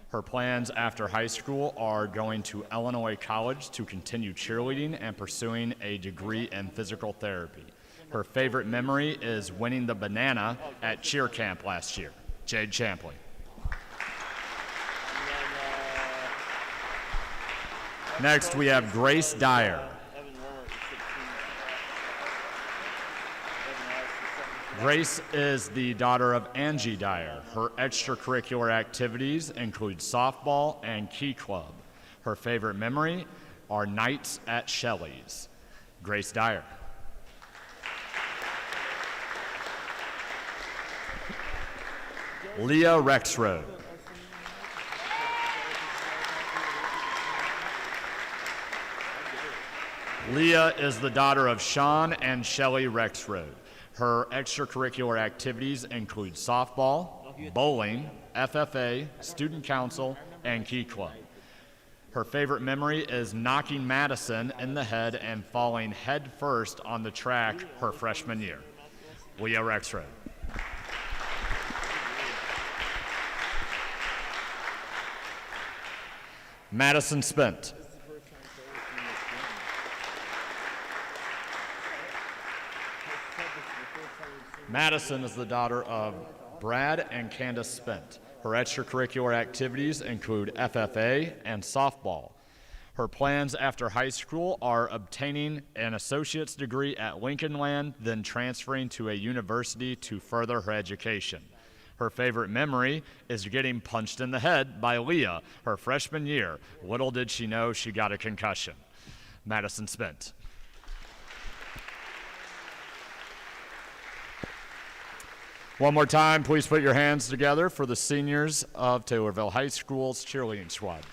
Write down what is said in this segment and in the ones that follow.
Her plans after high school are going to Illinois College to continue cheerleading and pursuing a degree in physical therapy. Her favorite memory is winning the banana at cheer camp last year. Jade Champley. Next, we have Grace Dyer. Grace is the daughter of Angie Dyer. Her extracurricular activities include softball and key club. Her favorite memory are nights at Shelley's. Grace Dyer. Leah Rexroad. Leah is the daughter of Sean and Shelley Rexroad. Her extracurricular activities include softball, bowling, FFA, student council, and key club. Her favorite memory is knocking Madison in the head and falling head first on the track her freshman year. Leah Rexroad. Madison Spent. Madison is the daughter of Brad and Candace Spent. Her extracurricular activities include FFA and softball. Her plans after high school are obtaining an associate's degree at Lincoln Land, then transferring to a university to further her education. Her favorite memory is getting punched in the head by Leah her freshman year. Little did she know she got a concussion. Madison Spent. One more time, please put your hands together for the seniors of Taylorville High School's cheerleading squad.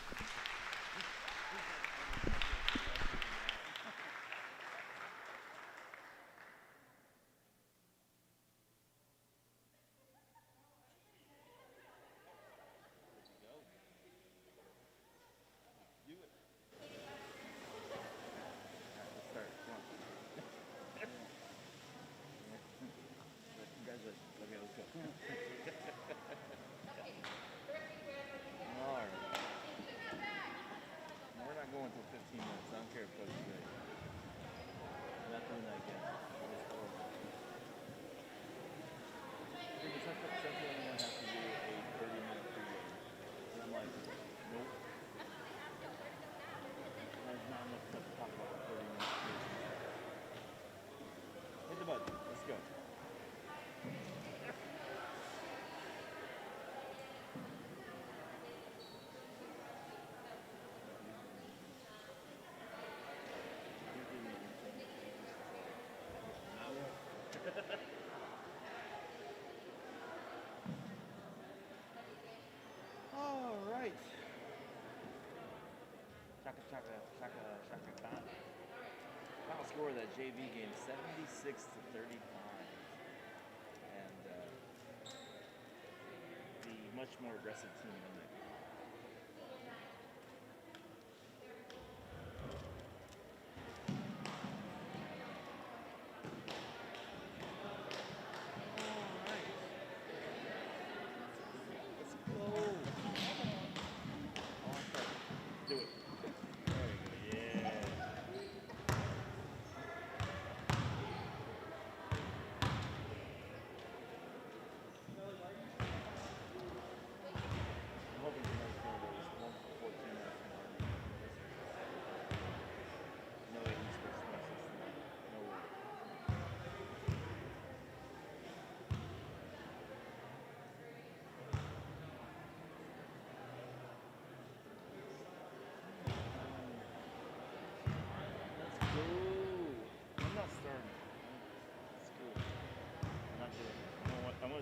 Final score of that JV game, 76-35. And the much more aggressive team in that game.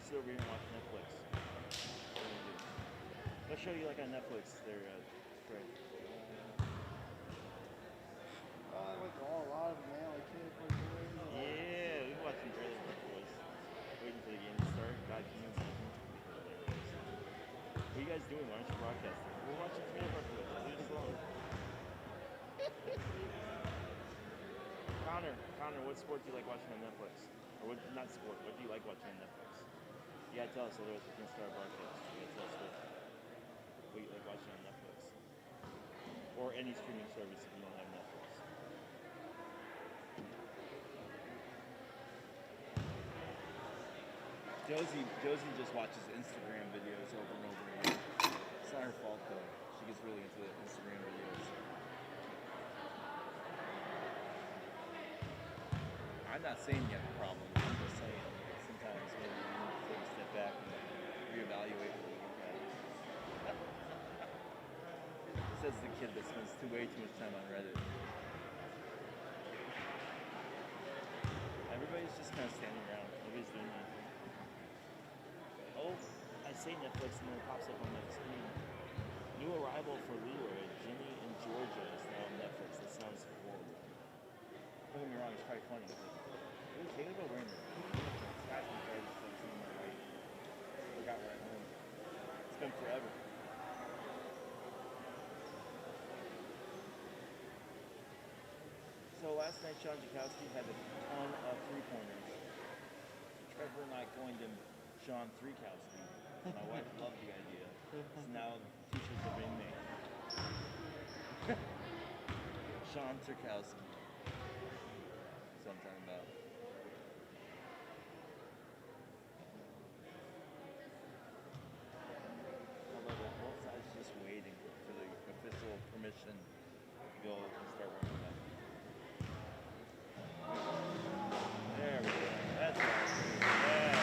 Sit over here and watch Netflix. What show you like on Netflix there, Greg? I like a lot of them, man. Like Kid Boys. Yeah, we watched some trailers for Boys. Waiting for the game to start. God, can you imagine? What are you guys doing? Why aren't you broadcasting? We're watching trailer for Boys. Leave us alone. Connor, what sport do you like watching on Netflix? Or what, not sport, what do you like watching on Netflix? You gotta tell us, otherwise we can start our broadcast. You gotta tell us what. like watching on Netflix or any streaming service if you don't have Netflix. Josie just watches Instagram videos over and over again. It's not her fault though. She gets really into the Instagram videos. I'm not saying you have a problem. I'm just saying sometimes maybe you need to take a step back and reevaluate what you look at. Says the kid that spends way too much time on Reddit. Everybody's just kind of standing around. Nobody's doing anything. Oh, I say Netflix and then it pops up on my screen. New arrival for Leroy, Ginny in Georgia is now on Netflix. That sounds horrible. Don't get me wrong, it's probably funny. Really, think about wearing the Scott compared to something on my right. Forgot where I home. It's been forever. So last night, Sean Jakowski had a ton of three-pointers. Trevor and I coined him Sean Threekowski. My wife loved the idea. So now t-shirts are being made. Sean Threekowski. That's what I'm talking about. Although both sides just waiting for the official permission to go and start working that. There we go. That's right. Yeah.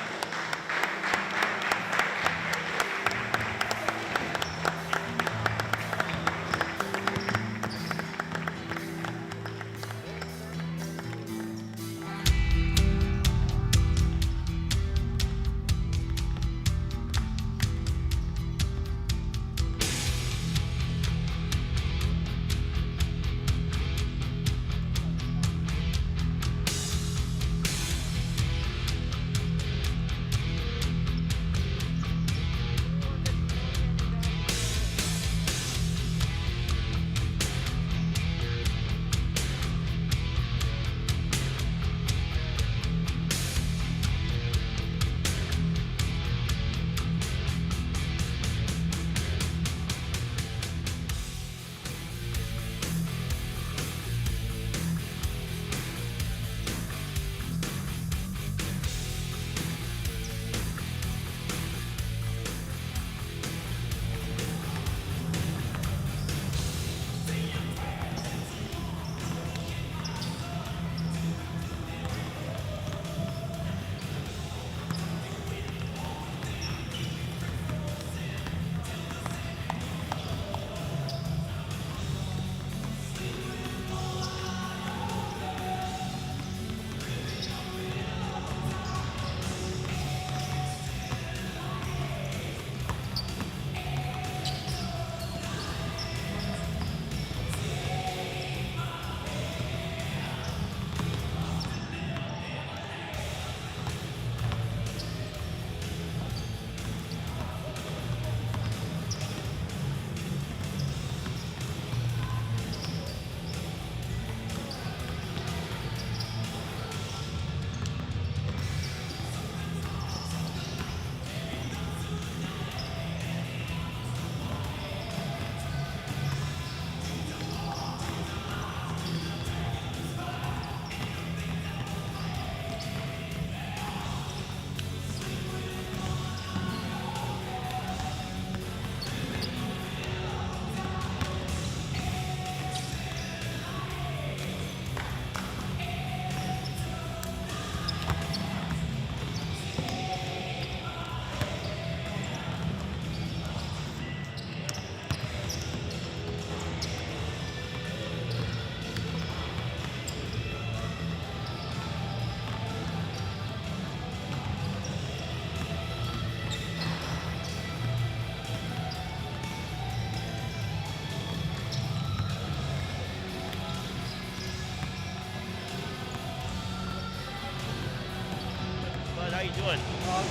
How you doing?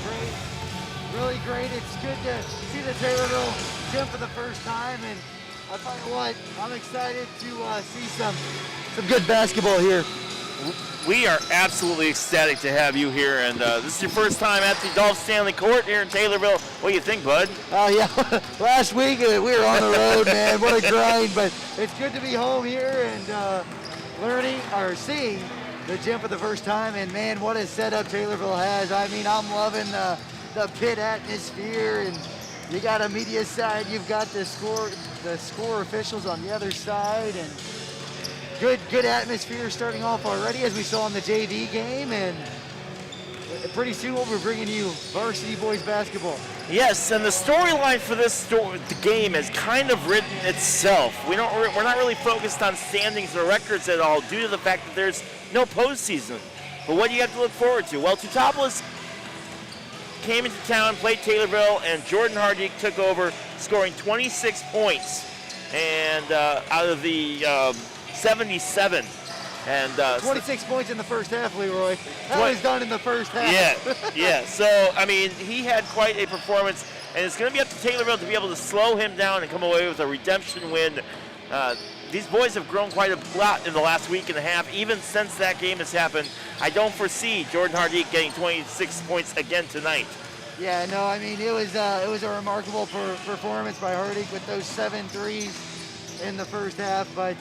Great. Really great. It's good to see the Taylorville gym for the first time, and I'll tell you what, I'm excited to see some good basketball here. We are absolutely ecstatic to have you here, and this is your first time at the Dolph Stanley Court here in Taylorville. What do you think, bud? Oh, yeah. Last week we were on the road, man. What a grind, but it's good to be home here and seeing the gym for the first time, and man, what a setup Taylorville has. I mean, I'm loving the pit atmosphere, and you got a media side, you've got the score officials on the other side, and good atmosphere starting off already as we saw in the JV game, and pretty soon we'll be bringing you varsity boys basketball. Yes, and the storyline for the game has kind of written itself. We're not really focused on standings or records at all due to the fact that there's no postseason. But what do you have to look forward to? Well, Teutopolis came into town, played Taylorville, and Jordan Hardick took over, scoring 26 points, and out of the 77. And 26 points in the first half, Leroy. That was done in the first half. Yeah. So, I mean, he had quite a performance, and it's going to be up to Taylorville to be able to slow him down and come away with a redemption win. These boys have grown quite a lot in the last week and a half. Even since that game has happened, I don't foresee Jordan Hardick getting 26 points again tonight. Yeah, no, I mean, it was a remarkable performance by Hardick with those 7 threes in the first half. But,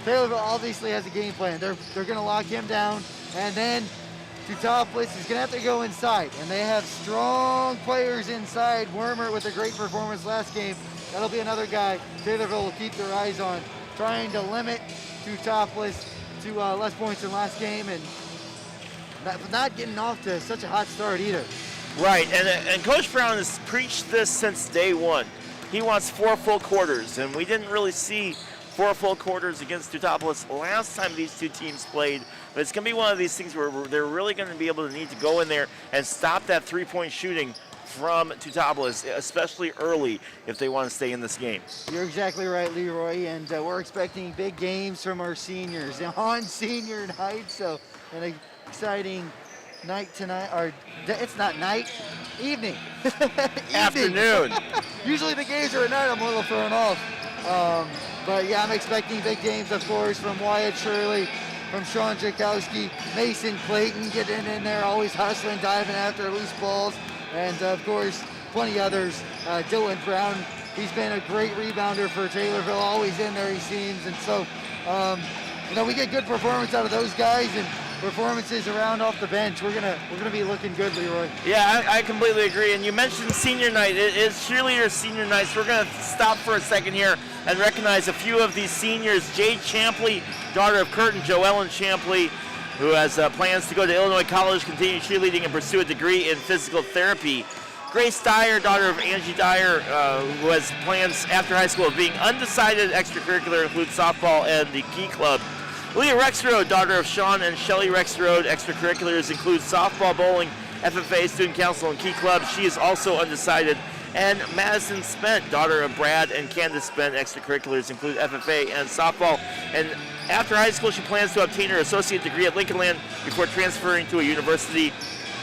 Taylorville obviously has a game plan. They're going to lock him down, and then Teutopolis is going to have to go inside, and they have strong players inside. Wormer with a great performance last game. That'll be another guy Taylorville will keep their eyes on, trying to limit Teutopolis to less points than last game, and not getting off to such a hot start either. Right, and Coach Brown has preached this since day one. He wants 4 full quarters, and we didn't really see 4 full quarters against Teutopolis last time these two teams played, but it's going to be one of these things where they're really going to be able to need to go in there and stop that 3-point shooting from Teutopolis, especially early, if they want to stay in this game. You're exactly right, Leroy, and we're expecting big games from our seniors on senior night, so an exciting night tonight, or it's not night, evening. Afternoon. Usually the games are at night, I'm a little thrown off. But yeah, I'm expecting big games, of course, from Wyatt Shirley, from Sean Jakowski, Mason Clayton getting in there, always hustling, diving after loose balls, and of course, plenty others. Dylan Brown, he's been a great rebounder for Taylorville, always in there, he seems, and so, we get good performance out of those guys, and performances around off the bench. We're gonna be looking good, Leroy. Yeah, I completely agree. And you mentioned senior night. It is cheerleader senior night, so we're gonna stop for a second here and recognize a few of these seniors. Jade Champley, daughter of Kurt and Joellen Champley, who has plans to go to Illinois College, continue cheerleading, and pursue a degree in physical therapy. Grace Dyer, daughter of Angie Dyer, who has plans after high school of being undecided. Extracurricular includes softball and the Key Club. Leah Rexroad, daughter of Sean and Shelley Rexroad. Extracurriculars include softball, bowling, FFA, student council, and Key Club. She is also undecided. And Madison Spent, daughter of Brad and Candace Spent. Extracurriculars include FFA and softball. And after high school, she plans to obtain her associate degree at Lincoln Land before transferring to a university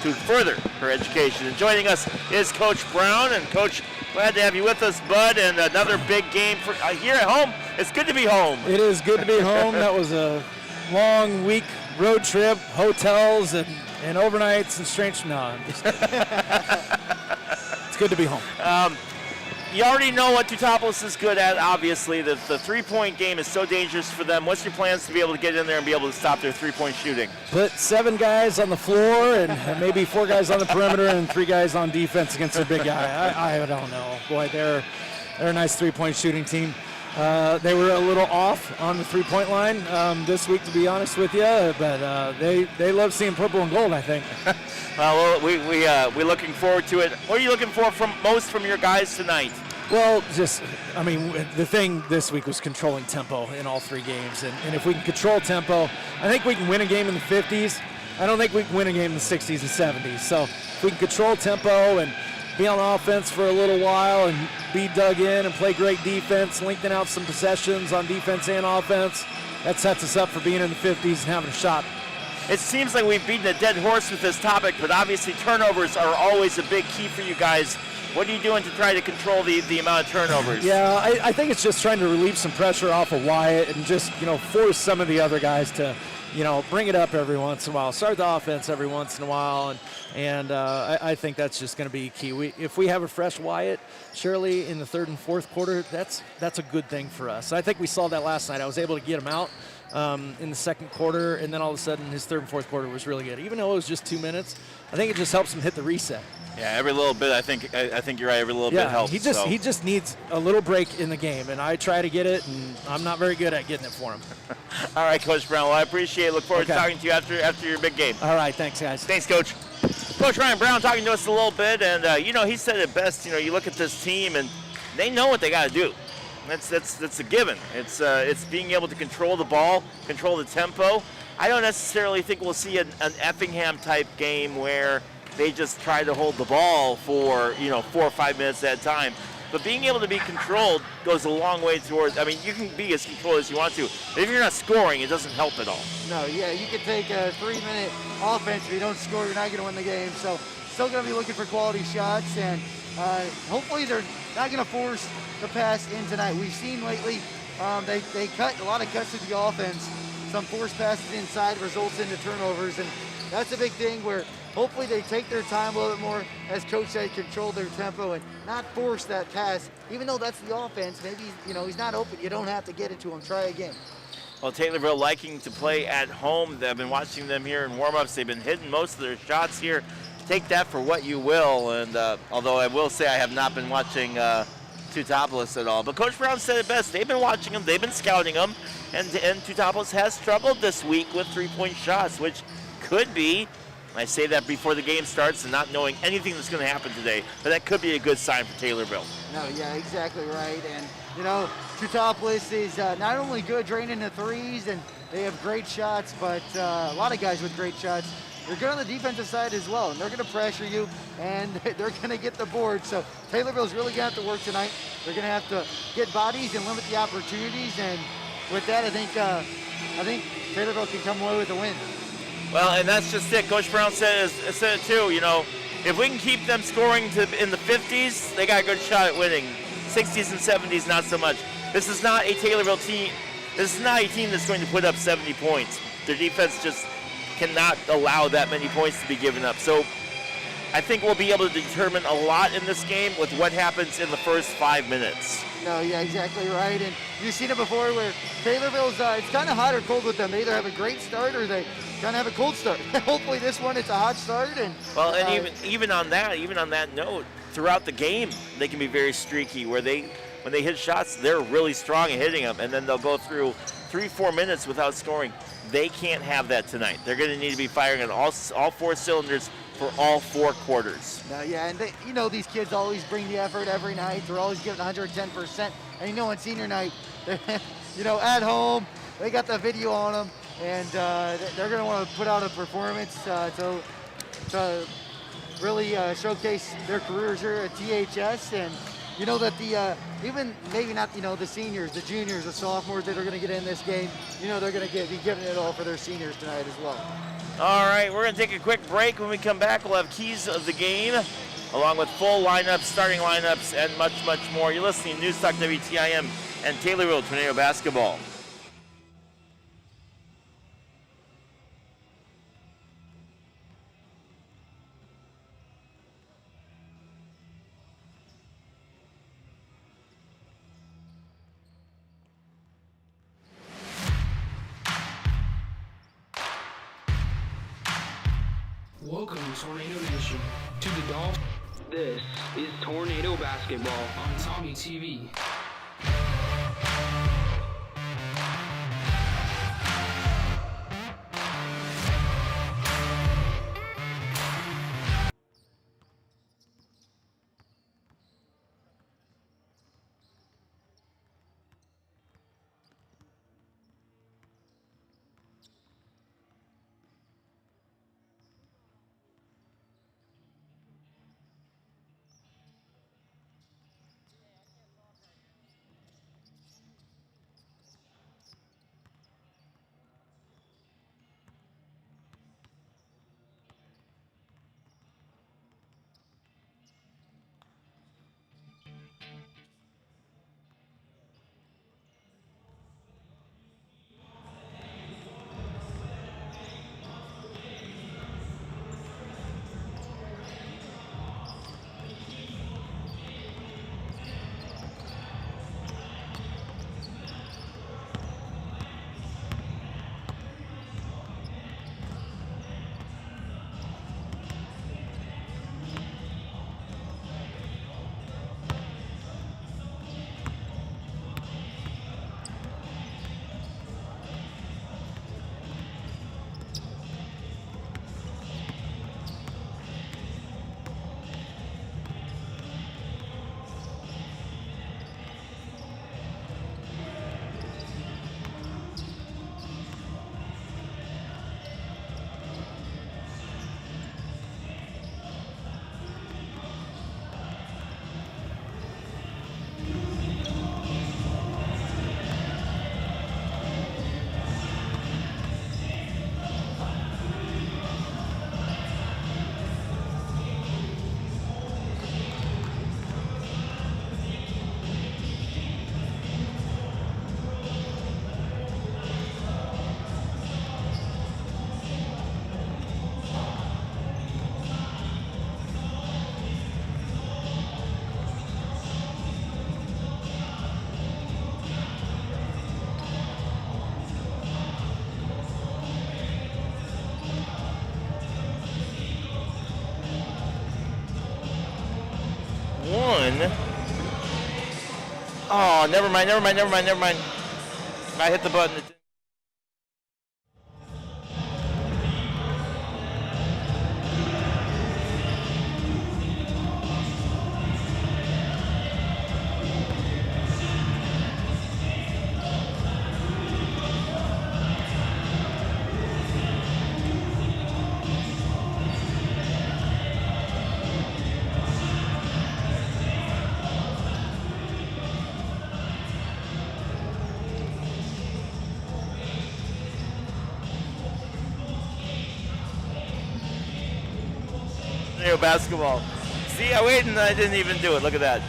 to further her education. And joining us is Coach Brown. And Coach, glad to have you with us, bud. And another big game for here at home. It's good to be home. It is good to be home. That was a long week road trip, hotels and overnights and strange. No, it's good to be home. You already know what Teutopolis is good at, obviously. The 3-point game is so dangerous for them. What's your plans to be able to get in there and be able to stop their 3-point shooting? Put 7 guys on the floor and maybe 4 guys on the perimeter and 3 guys on defense against their big guy. I don't know. Boy, they're a nice 3-point shooting team. They were a little off on the 3-point line this week, to be honest with you, but they love seeing purple and gold, I think. Well, we're looking forward to it. What are you looking for most from your guys tonight? Well, the thing this week was controlling tempo in all 3 games, and if we can control tempo, I think we can win a game in the 50s. I don't think we can win a game in the 60s and 70s. So if we can control tempo and be on offense for a little while and be dug in and play great defense, lengthen out some possessions on defense and offense, that sets us up for being in the 50s and having a shot. It seems like we've beaten a dead horse with this topic, but obviously turnovers are always a big key for you guys. What are you doing to try to control the amount of turnovers? Yeah, I think it's just trying to relieve some pressure off of Wyatt and just, force some of the other guys to bring it up every once in a while. Start the offense every once in a while, and I think that's just going to be key. If we have a fresh Wyatt Shirley in the third and fourth quarter, that's a good thing for us. I think we saw that last night. I was able to get him out in the second quarter, and then all of a sudden his third and fourth quarter was really good. Even though it was just 2 minutes, I think it just helps him hit the reset. Yeah, every little bit. I think you're right. Every little bit helps. He just needs a little break in the game, and I try to get it, and I'm not very good at getting it for him. All right, Coach Brown. Well, I appreciate it. Look forward to talking to you after your big game. All right, thanks, guys. Thanks, Coach. Coach Ryan Brown talking to us a little bit, and he said it best. You look at this team, and they know what they got to do. That's a given. It's being able to control the ball, control the tempo. I don't necessarily think we'll see an Effingham type game where they just try to hold the ball for 4 or 5 minutes at a time. But being able to be controlled goes a long way towards. I mean, you can be as controlled as you want to, but if you're not scoring, it doesn't help at all. No, yeah, you can take a 3-minute offense. If you don't score, you're not going to win the game. So, still going to be looking for quality shots, and hopefully they're not going to force the pass in tonight. We've seen lately they cut a lot of cuts to the offense. Some forced passes inside results into turnovers, and that's a big thing where hopefully they take their time a little bit more, as Coach said, control their tempo and not force that pass. Even though that's the offense, maybe he's not open. You don't have to get it to him. Try again. Well, Taylorville liking to play at home. I've been watching them here in warm-ups. They've been hitting most of their shots here. Take that for what you will. And although I will say I have not been watching Teutopolis at all. But Coach Brown said it best. They've been watching them. They've been scouting them. And Teutopolis has struggled this week with three-point shots, which could be, I say that before the game starts and not knowing anything that's going to happen today, but that could be a good sign for Taylorville. No, yeah, exactly right. And, Teutopolis is not only good draining the threes, and they have great shots, but a lot of guys with great shots. They're good on the defensive side as well, and they're going to pressure you, and they're going to get the board. So Taylorville's really going to have to work tonight. They're going to have to get bodies and limit the opportunities, and with that, I think Taylorville can come away with a win. Well, and that's just it. Coach Brown said it too. If we can keep them scoring in the 50s, they got a good shot at winning. 60s and 70s, not so much. This is not a Taylorville team. This is not a team that's going to put up 70 points. Their defense just cannot allow that many points to be given up. So I think we'll be able to determine a lot in this game with what happens in the first 5 minutes. No, yeah, exactly right. And you've seen it before where Taylorville's, it's kind of hot or cold with them. They either have a great start or they kind of have a cold start. Hopefully this one, it's a hot start. And even on that note, throughout the game, they can be very streaky where when they hit shots, they're really strong at hitting them, and then they'll go through 3-4 minutes without scoring. They can't have that tonight. They're going to need to be firing on all 4 cylinders for all 4 quarters. Yeah, and these kids always bring the effort every night. They're always giving 110%. And on senior night, at home, they got the video on them, and they're going to want to put out a performance to really showcase their careers here at THS. And that even maybe not the seniors, the juniors, the sophomores that are going to get in this game, they're going to be giving it all for their seniors tonight as well. All right, we're going to take a quick break. When we come back, we'll have keys of the game, along with full lineups, starting lineups, and much, much more. You're listening to News Talk WTIM and Taylorville Tornado Basketball. Welcome, Tornado Nation, to the Dolphins. This is Tornado Basketball on Tommy TV. one. Oh, never mind. I hit the button. Basketball. See, I waited and I didn't even do it. Look at that.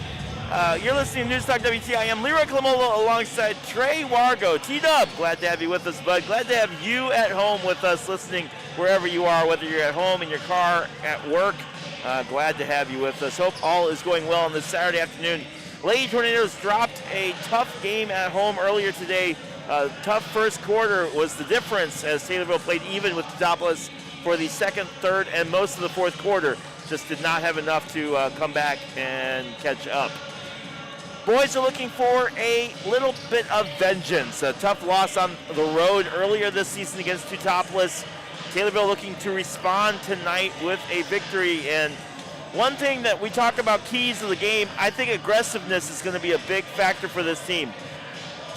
You're listening to News Talk WTIM. Leroy Clamola alongside Trey Wargo. T-Dub, glad to have you with us, bud. Glad to have you at home with us, listening wherever you are, whether you're at home, in your car, at work. Glad to have you with us. Hope all is going well on this Saturday afternoon. Lady Tornadoes dropped a tough game at home earlier today. Tough first quarter was the difference as Taylorville played even with Teutopolis for the second, third, and most of the fourth quarter. Just did not have enough to come back and catch up. Boys are looking for a little bit of vengeance. A tough loss on the road earlier this season against Teutopolis. Taylorville looking to respond tonight with a victory. And one thing that we talk about keys of the game, I think aggressiveness is going to be a big factor for this team.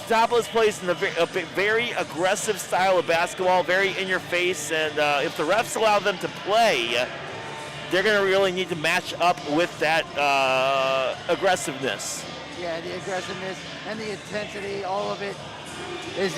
Teutopolis plays in a very aggressive style of basketball, very in your face, and if the refs allow them to play, they're going to really need to match up with that aggressiveness. Yeah, the aggressiveness and the intensity, all of it is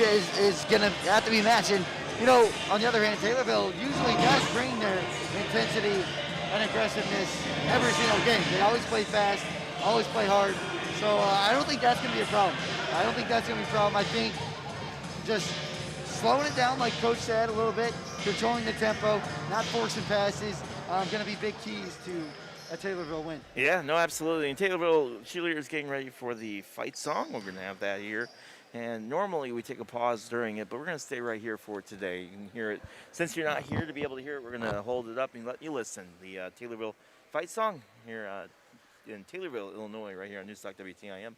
going to have to be matched. And, you know, on the other hand, Taylorville usually does bring their intensity and aggressiveness every single game. They always play fast, always play hard. So I don't think that's going to be a problem. I think just slowing it down, like Coach said, a little bit, controlling the tempo, not forcing passes, going to be big keys to a Taylorville win. Yeah, no, absolutely. And Taylorville cheerleaders getting ready for the fight song. We're going to have that here. And normally we take a pause during it, but we're going to stay right here for today. You can hear it. Since you're not here to be able to hear it, we're going to hold it up and let you listen. The Taylorville fight song here in Taylorville, Illinois, right here on Newstalk WTIM.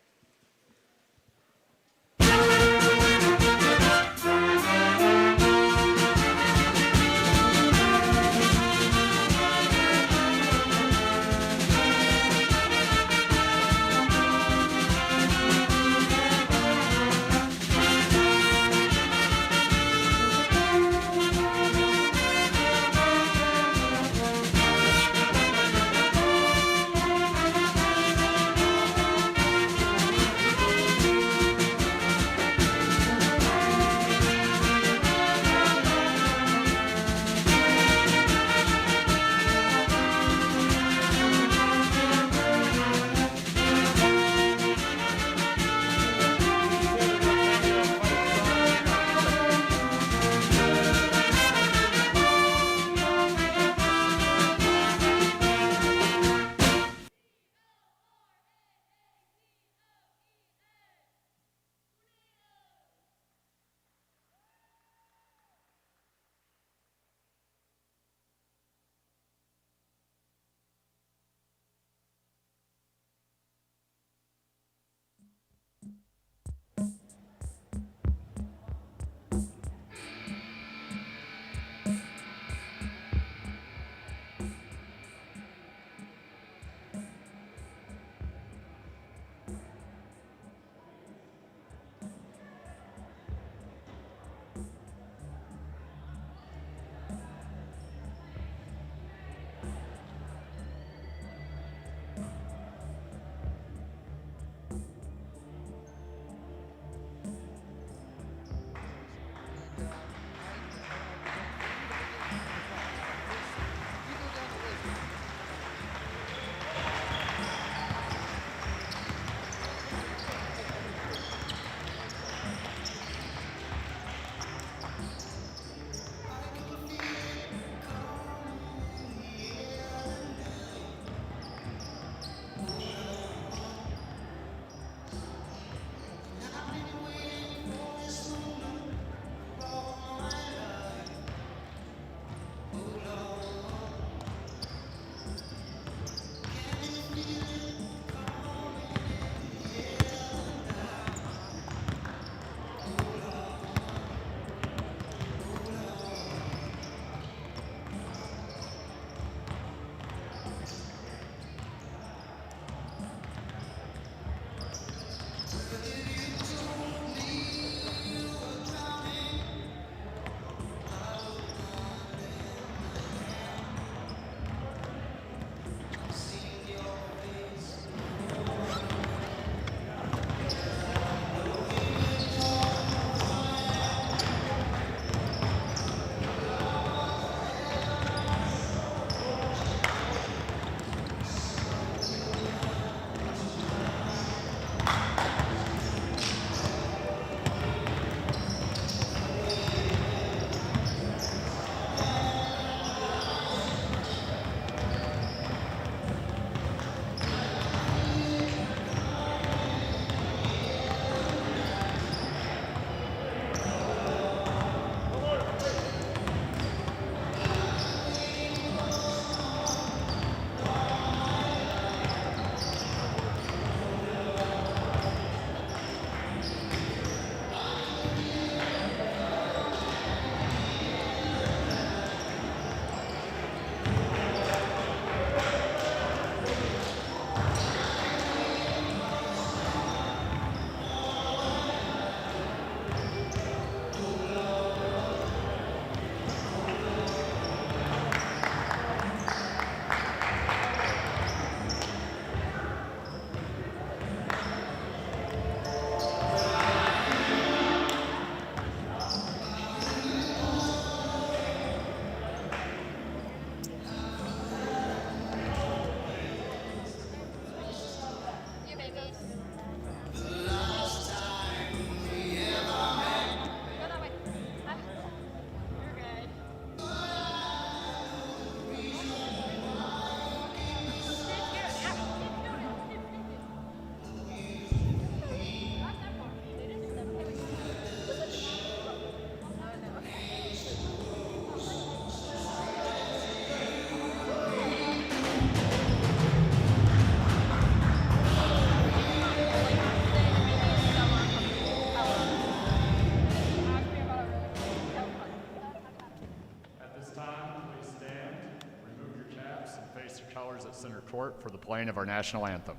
colors at center court for the playing of our national anthem.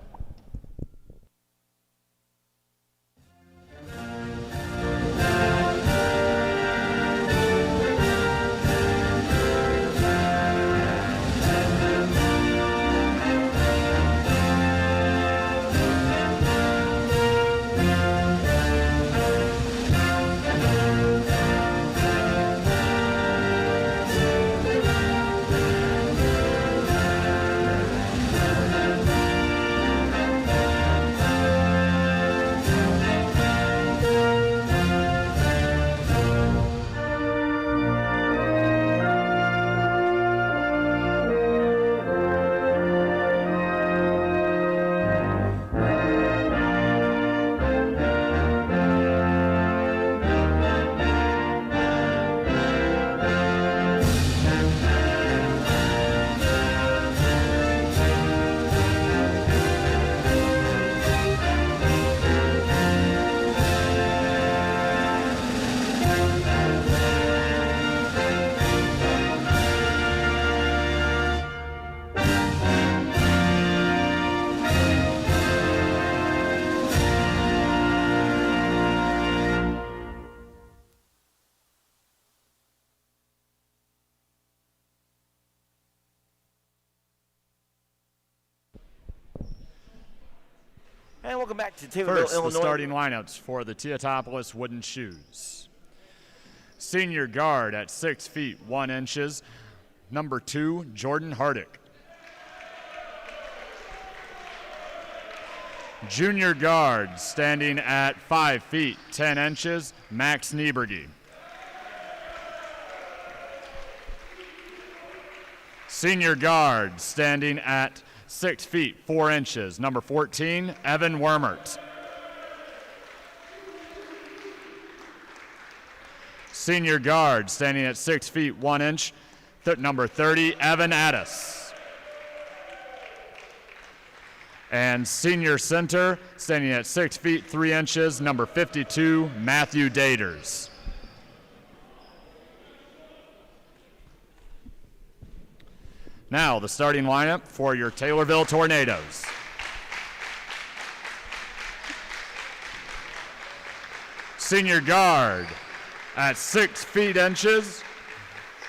And welcome back to Taylorville, First, Illinois. the starting lineups for the Teutopolis Wooden Shoes. Senior guard at 6 feet 1 inches, number 2, Jordan Hardick. Junior guard standing at 5 feet 10 inches, Max Nieberge. Senior guard standing at 6 feet 4 inches, number 14, Evan Wermert. Senior guard standing at 6 feet 1 inch, number 30, Evan Addis. And senior center standing at 6 feet 3 inches, number 52, Matthew Daters. Now, the starting lineup for your Taylorville Tornadoes. Senior guard at 6 feet inches,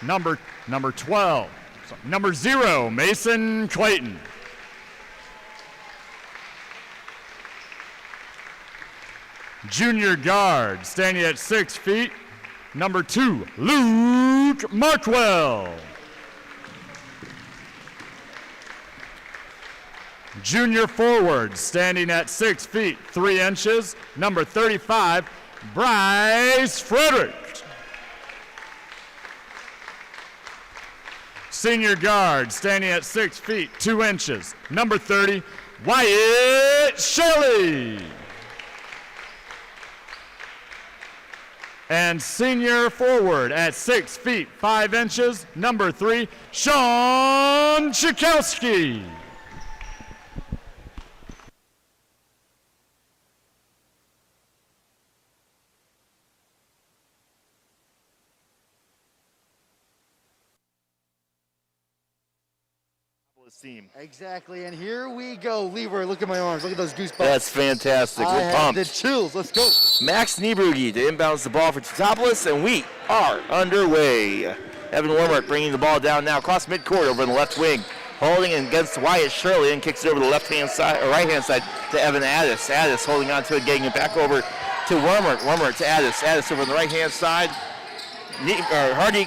number 0, Mason Clayton. Junior guard standing at 6 feet, number 2, Luke Markwell. Junior forward standing at 6 feet 3 inches, number 35, Bryce Frederick. Senior guard standing at 6 feet 2 inches, number 30, Wyatt Shelley. And senior forward at 6 feet 5 inches, number 3, Sean Chikowski. Team. Exactly, and here we go. Leroy, look at my arms. Look at those goosebumps. That's fantastic. I We're have pumped. the chills. Let's go. Max Nieberge to inbounds the ball for Teutopolis, and we are underway. Evan Wormert bringing the ball down now across midcourt over in the left wing, holding it against Wyatt Shirley and kicks it over the left-hand side or right-hand side to Evan Addis. Addis holding on to it, getting it back over to Wormert. Wormert to Addis. Addis over on the right-hand side. Nieberge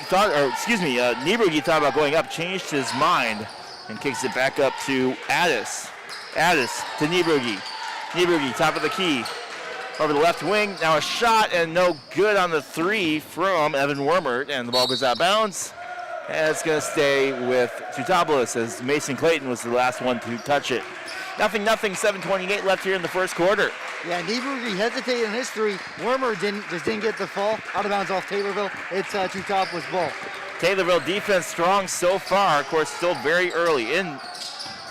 thought about going up, changed his mind, and kicks it back up to Addis. Addis to Nieberge. Nieberge, top of the key. Over the left wing. Now a shot and no good on the 3 from Evan Wormert. And the ball goes out of bounds. And it's going to stay with Teutopolis as Mason Clayton was the last one to touch it. 0-0, 7:28 left here in the first quarter. Yeah, Nieberge hesitated in his 3. Wormer didn't get the fall. Out of bounds off Taylorville. It's Teutopolis ball. Taylorville defense strong so far. Of course, still very early in.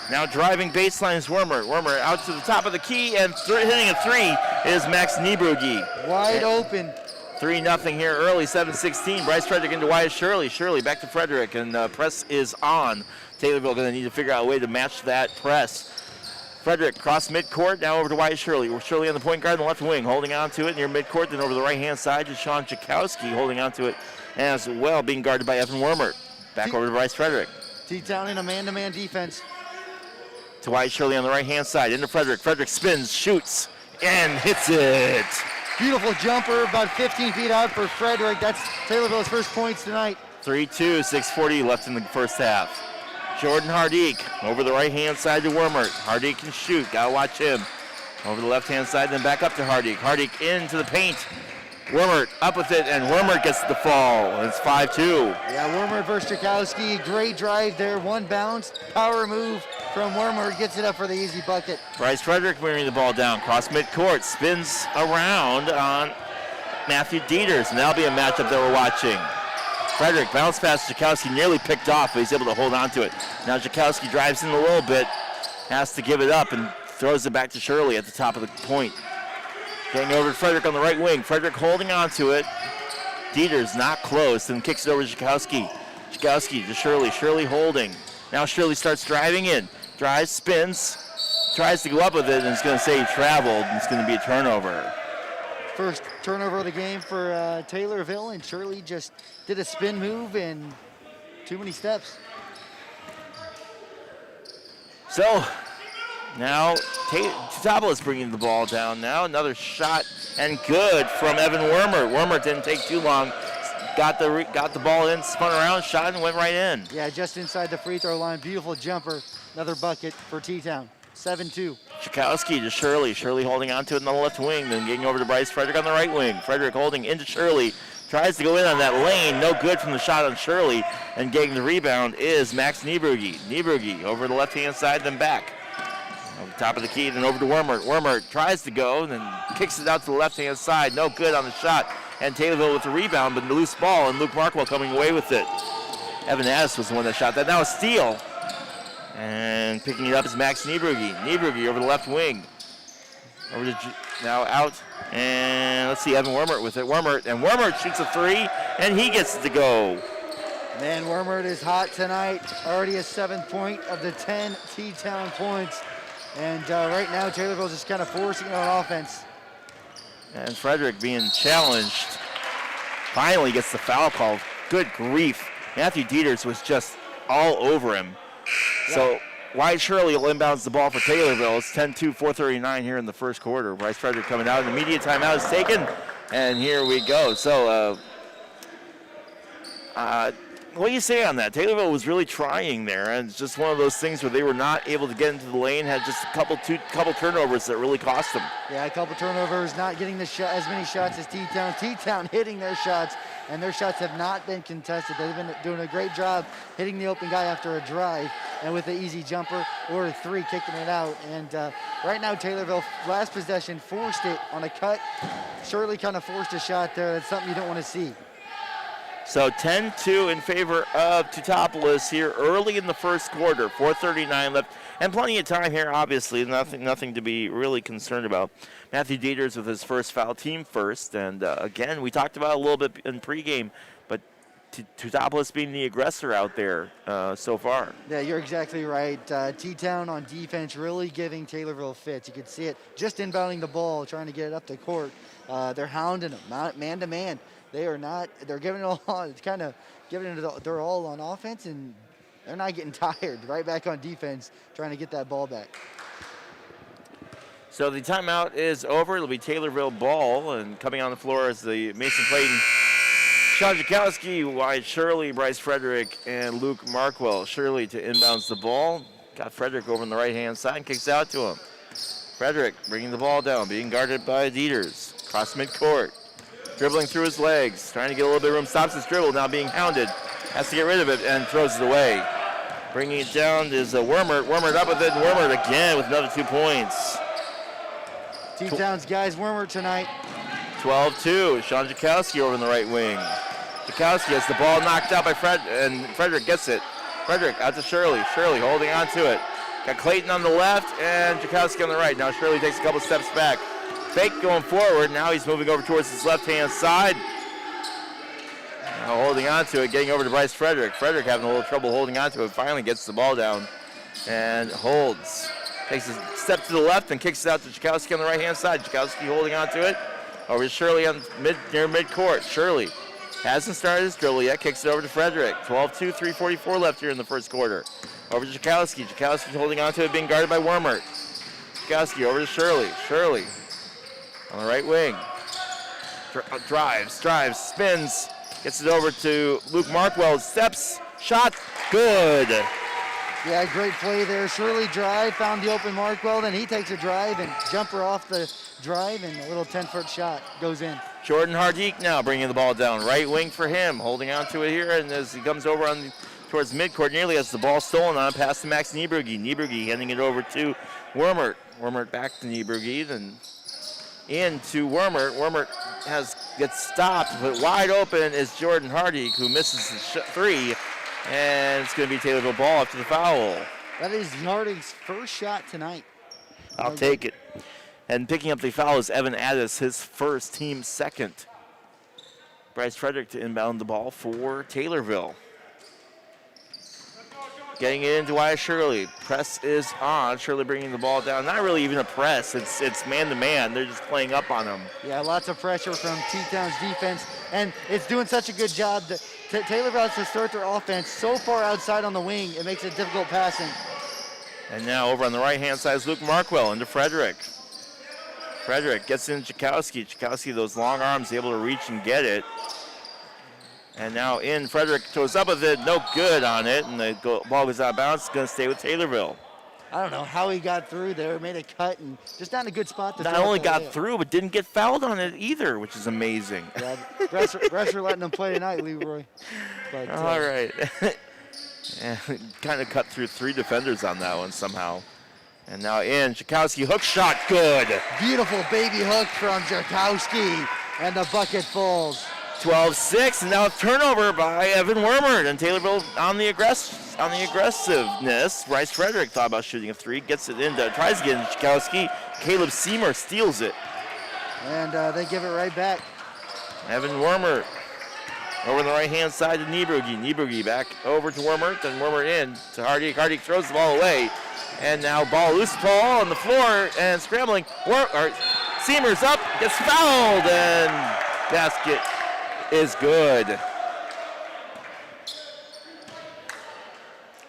Now driving baseline is Wormer. Wormer out to the top of the key and hitting a 3 is Max Nieberge. Wide open 3-0 here early, 7-16. Bryce Frederick into Wyatt Shirley. Shirley back to Frederick, and press is on. Taylorville going to need to figure out a way to match that press. Frederick cross midcourt, now over to Wyatt Shirley. Shirley on the point guard in the left wing, holding on to it near midcourt, then over the right-hand side to Sean Jakowski, holding on to it as well, being guarded by Evan Wormert. Back over to Bryce Frederick. T-Town in a man-to-man defense. To Wyatt Shirley on the right-hand side, into Frederick. Frederick spins, shoots, and hits it. Beautiful jumper, about 15 feet out for Frederick. That's Taylorville's first points tonight. 3-2, 6:40 left in the first half. Jordan Hardique over the right-hand side to Wormert. Hardique can shoot, gotta watch him. Over the left-hand side, then back up to Hardique. Hardique into the paint. Wormert up with it, and Wormert gets the fall, and it's 5-2. Yeah, Wormert versus Jakowski. Great drive there, one bounce, power move from Wormert, gets it up for the easy bucket. Bryce Frederick bringing the ball down, cross midcourt, spins around on Matthew Dieters, and that'll be a matchup that we're watching. Frederick bounce pass Jakowski, nearly picked off, but he's able to hold on to it. Now Jakowski drives in a little bit, has to give it up, and throws it back to Shirley at the top of the point. Getting over to Frederick on the right wing. Frederick holding on to it. Dieters not close, and kicks it over to Jakowski. Jakowski to Shirley. Shirley holding. Now Shirley starts driving in. Drives, spins, tries to go up with it, and it's going to say he traveled, and it's going to be a turnover. First turnover of the game for Taylorville, and Shirley just did a spin move and too many steps. So now Teutopolis bringing the ball down now. Another shot, and good from Evan Wormert. Wormert didn't take too long. Got the ball in, spun around, shot, and went right in. Yeah, just inside the free throw line. Beautiful jumper. Another bucket for T-Town. 7-2. Jakowski to Shirley. Shirley holding on to it in the left wing, then getting over to Bryce Frederick on the right wing. Frederick holding into Shirley. Tries to go in on that lane. No good from the shot on Shirley. And getting the rebound is Max Niebrugge. Niebrugge over the left-hand side, then back. Over the top of the key, then over to Wormert. Wormert tries to go, then kicks it out to the left-hand side. No good on the shot. And Taylorville with the rebound, but the loose ball, and Luke Markwell coming away with it. Evan Addis was the one that shot that. Now a steal. And picking it up is Max Niebrugge. Niebrugge over the left wing. Over to now out. And let's see, Evan Wormert with it. Wormert shoots a three, and he gets it to go. Man, Wormert is hot tonight. Already a 7th point of the 10 T-Town points. And right now, Taylorville's just kind of forcing it on offense. And Frederick being challenged. Finally gets the foul call. Good grief. Matthew Dieters was just all over him. Yeah. So Wyatt Shirley will inbounds the ball for Taylorville. It's 10-2, 4:39 here in the first quarter. Bryce Frederick coming out. An immediate timeout is taken. And here we go. So what do you say on that? Taylorville was really trying there, and it's just one of those things where they were not able to get into the lane, had just a couple turnovers that really cost them. Yeah, a couple turnovers, not getting as many shots as T-Town. T-Town hitting their shots, and their shots have not been contested. They've been doing a great job hitting the open guy after a drive, and with an easy jumper or a three, kicking it out. And right now, Taylorville, last possession, forced it on a cut. Shirley kind of forced a shot there. That's something you don't want to see. So 10-2 in favor of Teutopolis here early in the first quarter. 4:39 left, and plenty of time here. Obviously, nothing to be really concerned about. Matthew Dieters with his first foul, team first, and again, we talked about it a little bit in pregame, but Teutopolis being the aggressor out there so far. Yeah, you're exactly right. T-Town on defense really giving Taylorville fits. You could see it just inbounding the ball, trying to get it up the court. They're hounding them, man to man. They're giving it all on. It's kind of giving it their all on offense, and they're not getting tired. Right back on defense, trying to get that ball back. So the timeout is over. It'll be Taylorville ball, and coming on the floor is the Mason Clayton, Sean Jakowski, Wyatt Shirley, Bryce Frederick, and Luke Markwell. Shirley to inbounds the ball. Got Frederick over on the right-hand side and kicks out to him. Frederick bringing the ball down, being guarded by Dieters. Cross midcourt. Dribbling through his legs, trying to get a little bit of room, stops his dribble, now being hounded. Has to get rid of it and throws it away. Bringing it down is Wormert. Wormert up with it, and Wormert again with another 2 points. T-Town's guys, Wormert tonight. 12-2, Sean Jakowski over in the right wing. Jakowski has the ball knocked out by Fred, and Frederick gets it. Frederick out to Shirley. Shirley holding on to it. Got Clayton on the left and Jakowski on the right. Now Shirley takes a couple steps back. fake going forward. Now he's moving over towards his left-hand side. Now holding on to it, getting over to Bryce Frederick. Frederick having a little trouble holding on to it. Finally gets the ball down and holds. Takes a step to the left and kicks it out to Chakowski on the right-hand side. Chakowski holding on to it. Over to Shirley near midcourt. Shirley hasn't started his dribble yet. Kicks it over to Frederick. 12-2, 3:44 left here in the first quarter. Over to Chakowski. Chakowski holding on to it, being guarded by Wormert. Chakowski over to Shirley. Shirley on the right wing. Drives, spins. Gets it over to Luke Markwell. Steps, shot, good. Yeah, great play there. Shirley drive, found the open Markwell, then he takes a drive and jumper off the drive, and a little 10-foot shot goes in. Jordan Hardik now bringing the ball down. Right wing for him, holding on to it here, and as he comes over towards midcourt, nearly has the ball stolen on, pass to Max Niebrugge. Niebrugge handing it over to Wormert. Wormert back to Niebrugge, then into Wormert. Wormert gets stopped, but wide open is Jordan Hardik, who misses the three, and it's going to be Taylorville ball after the foul. That is Hardik's first shot tonight. I'll take it. And picking up the foul is Evan Addis, his first, team second. Bryce Frederick to inbound the ball for Taylorville. Getting it into Wyatt Shirley. Press is on. Shirley bringing the ball down. Not really even a press. It's man-to-man. They're just playing up on him. Yeah, lots of pressure from T-Town's defense, and it's doing such a good job. Taylorville has to start their offense so far outside on the wing, it makes it difficult passing. And now over on the right-hand side is Luke Markwell into Frederick. Frederick gets in Chakowski. Chakowski, those long arms, able to reach and get it. And now in, Frederick goes up with it, no good on it, and the ball goes out of bounds. It's going to stay with Taylorville. I don't know how he got through there, made a cut, and just not in a good spot to Not throw only it got away. through, but didn't get fouled on it either, which is amazing. Yeah, refs are letting him play tonight, Leroy. But, All right. Kind of cut through three defenders on that one somehow. And now in, Chakowski, hook shot, good. Beautiful baby hook from Jakowski, and the bucket falls. 12-6, and now a turnover by Evan Wormert, and Taylorville on the aggressiveness. Bryce Frederick thought about shooting a three, gets it into, tries to get into Chakowski. Caleb Seymour steals it. And they give it right back. Evan Wormert over the right-hand side to Niebrugge. Niebrugge back over to Wormert, then Wormert in to Hardik. Hardik throws the ball away, and now loose ball on the floor and scrambling. Seymour's up, gets fouled, and basket is good.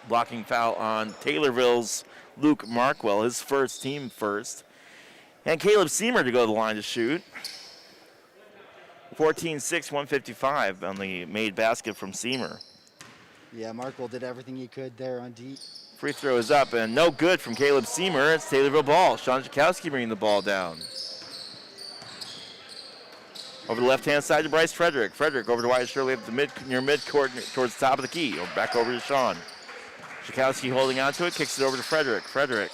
Blocking foul on Taylorville's Luke Markwell, his first, team first. And Caleb Seymour to go to the line to shoot. 14-6, 155 on the made basket from Seymour. Yeah, Markwell did everything he could there on deep. Free throw is up and no good from Caleb Seymour. It's Taylorville ball. Sean Jakowski bringing the ball down. Over the left-hand side to Bryce Frederick. Frederick over to Wyatt Shirley up near midcourt towards the top of the key. Back over to Sean. Jakowski holding on to it, kicks it over to Frederick. Frederick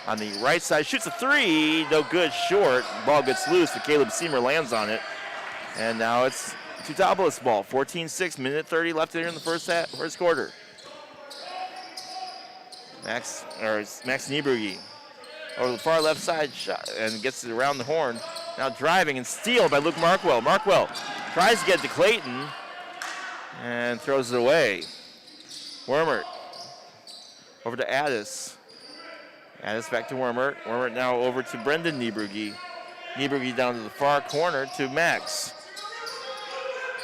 on the right side shoots a three. No good, short. Ball gets loose, but Caleb Seymour lands on it. And now it's Teutopolis ball. 14-6, minute 30 left here in the first quarter. Max Niebrugge over the far left side shot and gets it around the horn. Now driving and steal by Luke Markwell. Markwell tries to get to Clayton and throws it away. Wormert over to Addis. Addis back to Wormert. Wormert now over to Brendan Niebrugge. Niebrugge down to the far corner to Max.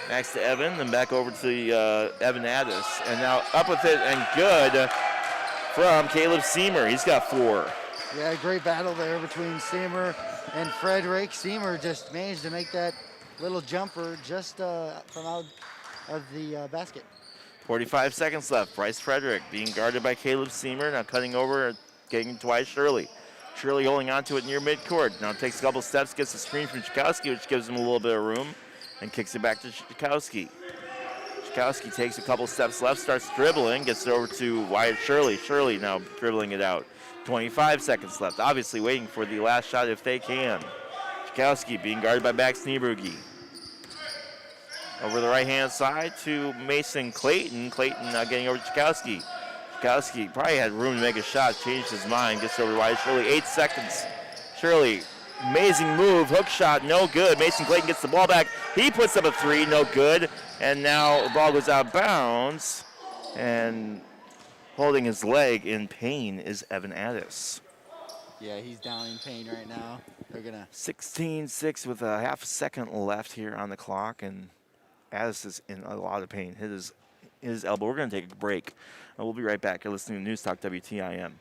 Max to Evan, then back over to Evan Addis. And now up with it and good from Caleb Seymour. He's got four. Yeah, great battle there between Seymour and Frederick. Seymour just managed to make that little jumper just from out of the basket. 45 seconds left. Bryce Frederick being guarded by Caleb Seymour. Now cutting over, getting to Wyatt Shirley. Shirley holding on to it near midcourt. Now takes a couple steps, gets a screen from Chakowski, which gives him a little bit of room, and kicks it back to Chakowski. Chakowski takes a couple steps left, starts dribbling, gets it over to Wyatt Shirley. Shirley now dribbling it out. 25 seconds left. Obviously waiting for the last shot if they can. Chakowski being guarded by Max Niebrugge. Over the right-hand side to Mason Clayton. Clayton now getting over to Chakowski. Chakowski probably had room to make a shot, changed his mind, gets over to Wyatt Shirley. 8 seconds. Shirley amazing move. Hook shot, no good. Mason Clayton gets the ball back. He puts up a three, no good. And now the ball goes out of bounds. And holding his leg in pain is Evan Addis. Yeah, he's down in pain right now. They're gonna 16-6 with a half second left here on the clock, and Addis is in a lot of pain. His elbow. We're going to take a break. We'll be right back. You're listening to News Talk WTIM.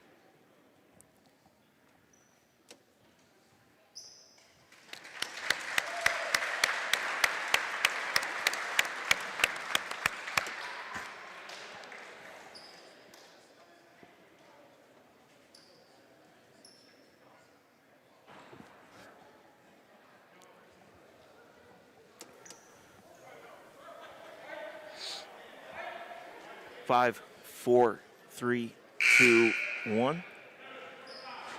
Five, four, three, two, one.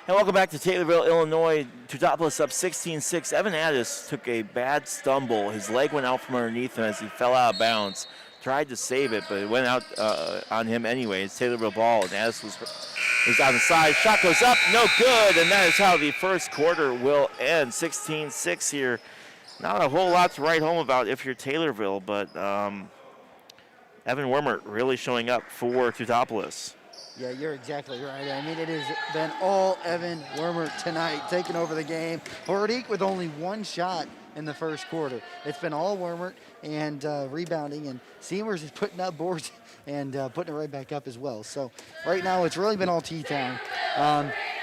And welcome back to Taylorville, Illinois. Teutopolis up 16-6. Evan Addis took a bad stumble. His leg went out from underneath him as he fell out of bounds. Tried to save it, but it went out on him anyway. It's Taylorville ball, and Addis was on the side. Shot goes up, no good, and that is how the first quarter will end. 16-6 here. Not a whole lot to write home about if you're Taylorville, but Evan Wormert really showing up for Teutopolis. Yeah, you're exactly right. I mean, it has been all Evan Wormert tonight, taking over the game. Hordique with only one shot in the first quarter. It's been all Wormert and rebounding, and Seamers is putting up boards and putting it right back up as well. So right now, it's really been all T-Town.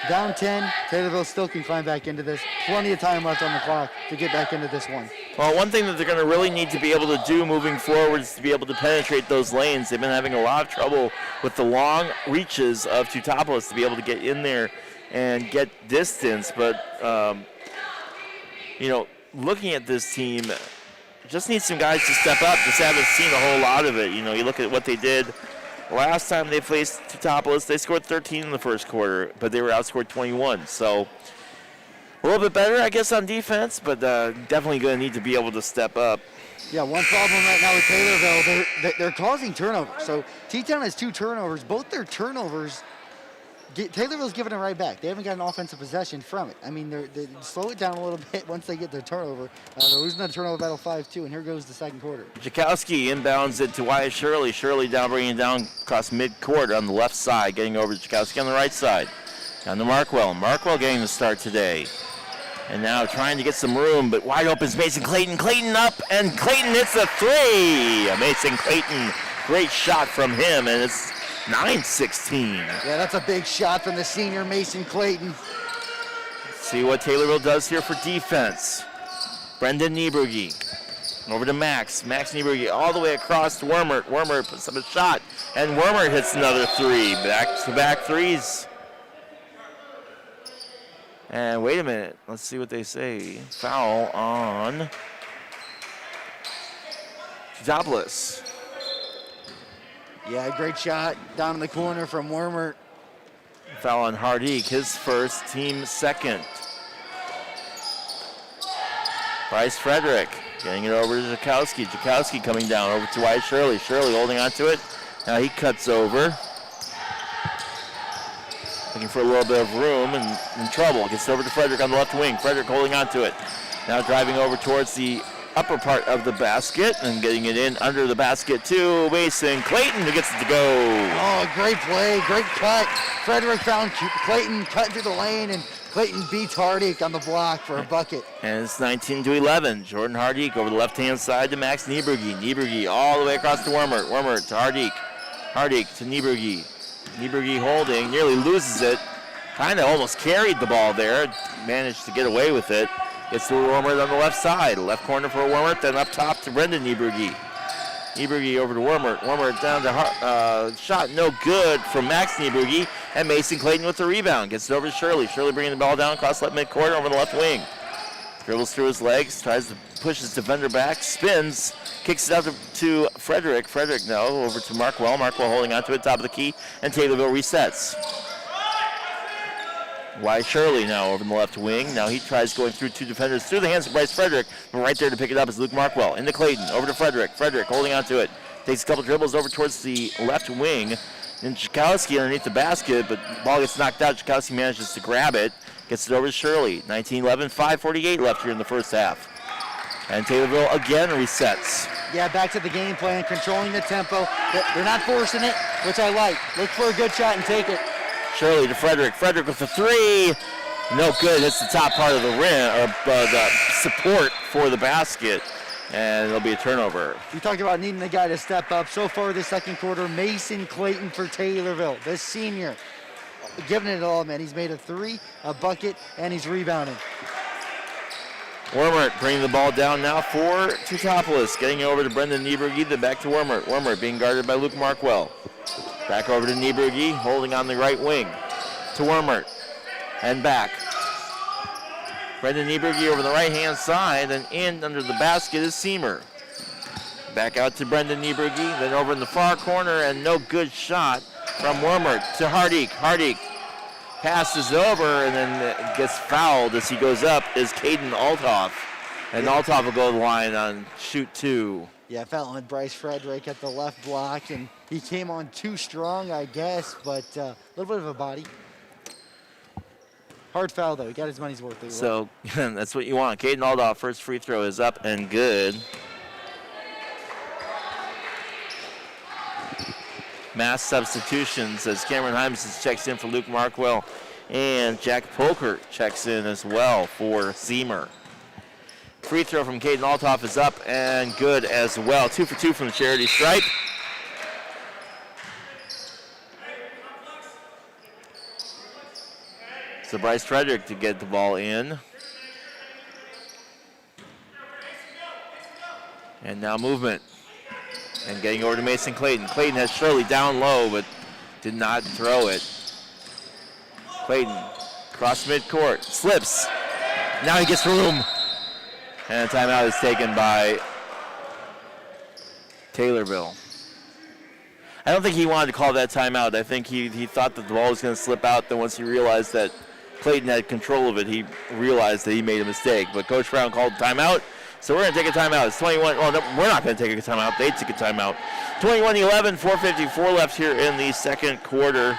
Down 10, Taylorville still can climb back into this. Plenty of time left on the clock to get back into this one. Well, one thing that they're going to really need to be able to do moving forward is to be able to penetrate those lanes. They've been having a lot of trouble with the long reaches of Teutopolis to be able to get in there and get distance. But, looking at this team, just needs some guys to step up. Just haven't seen a whole lot of it. You look at what they did last time they faced Teutopolis. They scored 13 in the first quarter, but they were outscored 21. So a little bit better, I guess, on defense, but definitely going to need to be able to step up. Yeah, one problem right now with Taylorville, they're causing turnovers. So T-Town has 2 turnovers. Both their turnovers, Taylorville's giving it right back. They haven't got an offensive possession from it. I mean, they slow it down a little bit once they get their turnover. They're losing the turnover battle 5-2, and here goes the second quarter. Jakowski inbounds it to Wyatt Shirley. Shirley down, bringing it down across midcourt on the left side, getting over to Jakowski on the right side. Down to Markwell. Markwell getting the start today. And now trying to get some room, but wide open is Mason Clayton. Clayton up, and Clayton hits a three. Mason Clayton, great shot from him, and it's 9-16. Yeah, that's a big shot from the senior Mason Clayton. See what Taylorville does here for defense. Brendan Nieberge over to Max. Max Nieberge all the way across to Wormert. Wormert puts up a shot, and Wormert hits another three. Back-to-back threes. And wait a minute. Let's see what they say. Foul on Teutopolis. Yeah, great shot down in the corner from Wormert. Foul on Hardique, his first, team second. Bryce Frederick getting it over to Jakowski. Jakowski coming down over to Wyatt Shirley. Shirley holding on to it. Now he cuts over. Looking for a little bit of room and in trouble. Gets over to Frederick on the left wing. Frederick holding on to it. Now driving over towards the upper part of the basket and getting it in under the basket to Mason Clayton, who gets it to go. Oh, great play, great cut. Frederick found Clayton, cut through the lane, and Clayton beats Hardique on the block for a bucket. And it's 19-11. Jordan Hardique over the left-hand side to Max Nieberge. Nieberge all the way across to Wormert. Wormert to Hardique. Hardique to Nieberge. Nieberge holding, nearly loses it. Kind of almost carried the ball there. Managed to get away with it. Gets to Wormert on the left side. Left corner for Wormert, then up top to Brendan Nieberge. Nieberge over to Wormert. Wormert down to shot no good from Max Nieberge. And Mason Clayton with the rebound. Gets it over to Shirley. Shirley bringing the ball down across left midcourt over the left wing. Dribbles through his legs. Tries to push his defender back. Spins. Kicks it out to Frederick. Frederick now over to Markwell. Markwell holding on to it, top of the key. And Taylorville resets. Wyatt Shirley now over in the left wing. Now he tries going through 2 defenders through the hands of Bryce Frederick. But right there to pick it up is Luke Markwell. Into Clayton. Over to Frederick. Frederick holding on to it. Takes a couple dribbles over towards the left wing. And Jakowski underneath the basket, but the ball gets knocked out. Jakowski manages to grab it. Gets it over to Shirley. 19-11, 5:48 left here in the first half. And Taylorville again resets. Yeah, back to the game plan, controlling the tempo. They're not forcing it, which I like. Look for a good shot and take it. Shirley to Frederick. Frederick with the three. No good. Hits the top part of the rim, or the support for the basket. And it'll be a turnover. You talked about needing the guy to step up. So far this second quarter, Mason Clayton for Taylorville, the senior. Giving it all, man. He's made a three, a bucket, and he's rebounding. Wormert bringing the ball down now for Teutopolis. Getting over to Brendan Nieberge, then back to Wormert. Wormert being guarded by Luke Markwell. Back over to Nieberge, holding on the right wing. To Wormert. And back. Brendan Nieberge over the right-hand side, and in under the basket is Seamer. Back out to Brendan Nieberge, then over in the far corner, and no good shot from Wormert to Hardik. Hardik passes over and then gets fouled as he goes up is Caden Althoff. And Althoff will go to the line on shoot two. Yeah, fouling Bryce Frederick at the left block, and he came on too strong, I guess, but a little bit of a body. Hard foul, though. He got his money's worth. So that's what you want. Caden Althoff, first free throw is up and good. Mass substitutions as Cameron Hymes checks in for Luke Markwell, and Jack Polkert checks in as well for Seamer. Free throw from Caden Althoff is up and good as well. 2 for 2 from the charity stripe. So Bryce Frederick to get the ball in. And now movement. And getting over to Mason Clayton. Clayton has Shirley down low, but did not throw it. Clayton, cross midcourt, slips. Now he gets room. And a timeout is taken by Taylorville. I don't think he wanted to call that timeout. I think he thought that the ball was going to slip out. Then once he realized that Clayton had control of it, he realized that he made a mistake. But Coach Brown called timeout. So we're going to take a timeout. It's 21. Well, no, we're not going to take a timeout. They took a timeout. 21-11, 4:54 left here in the second quarter.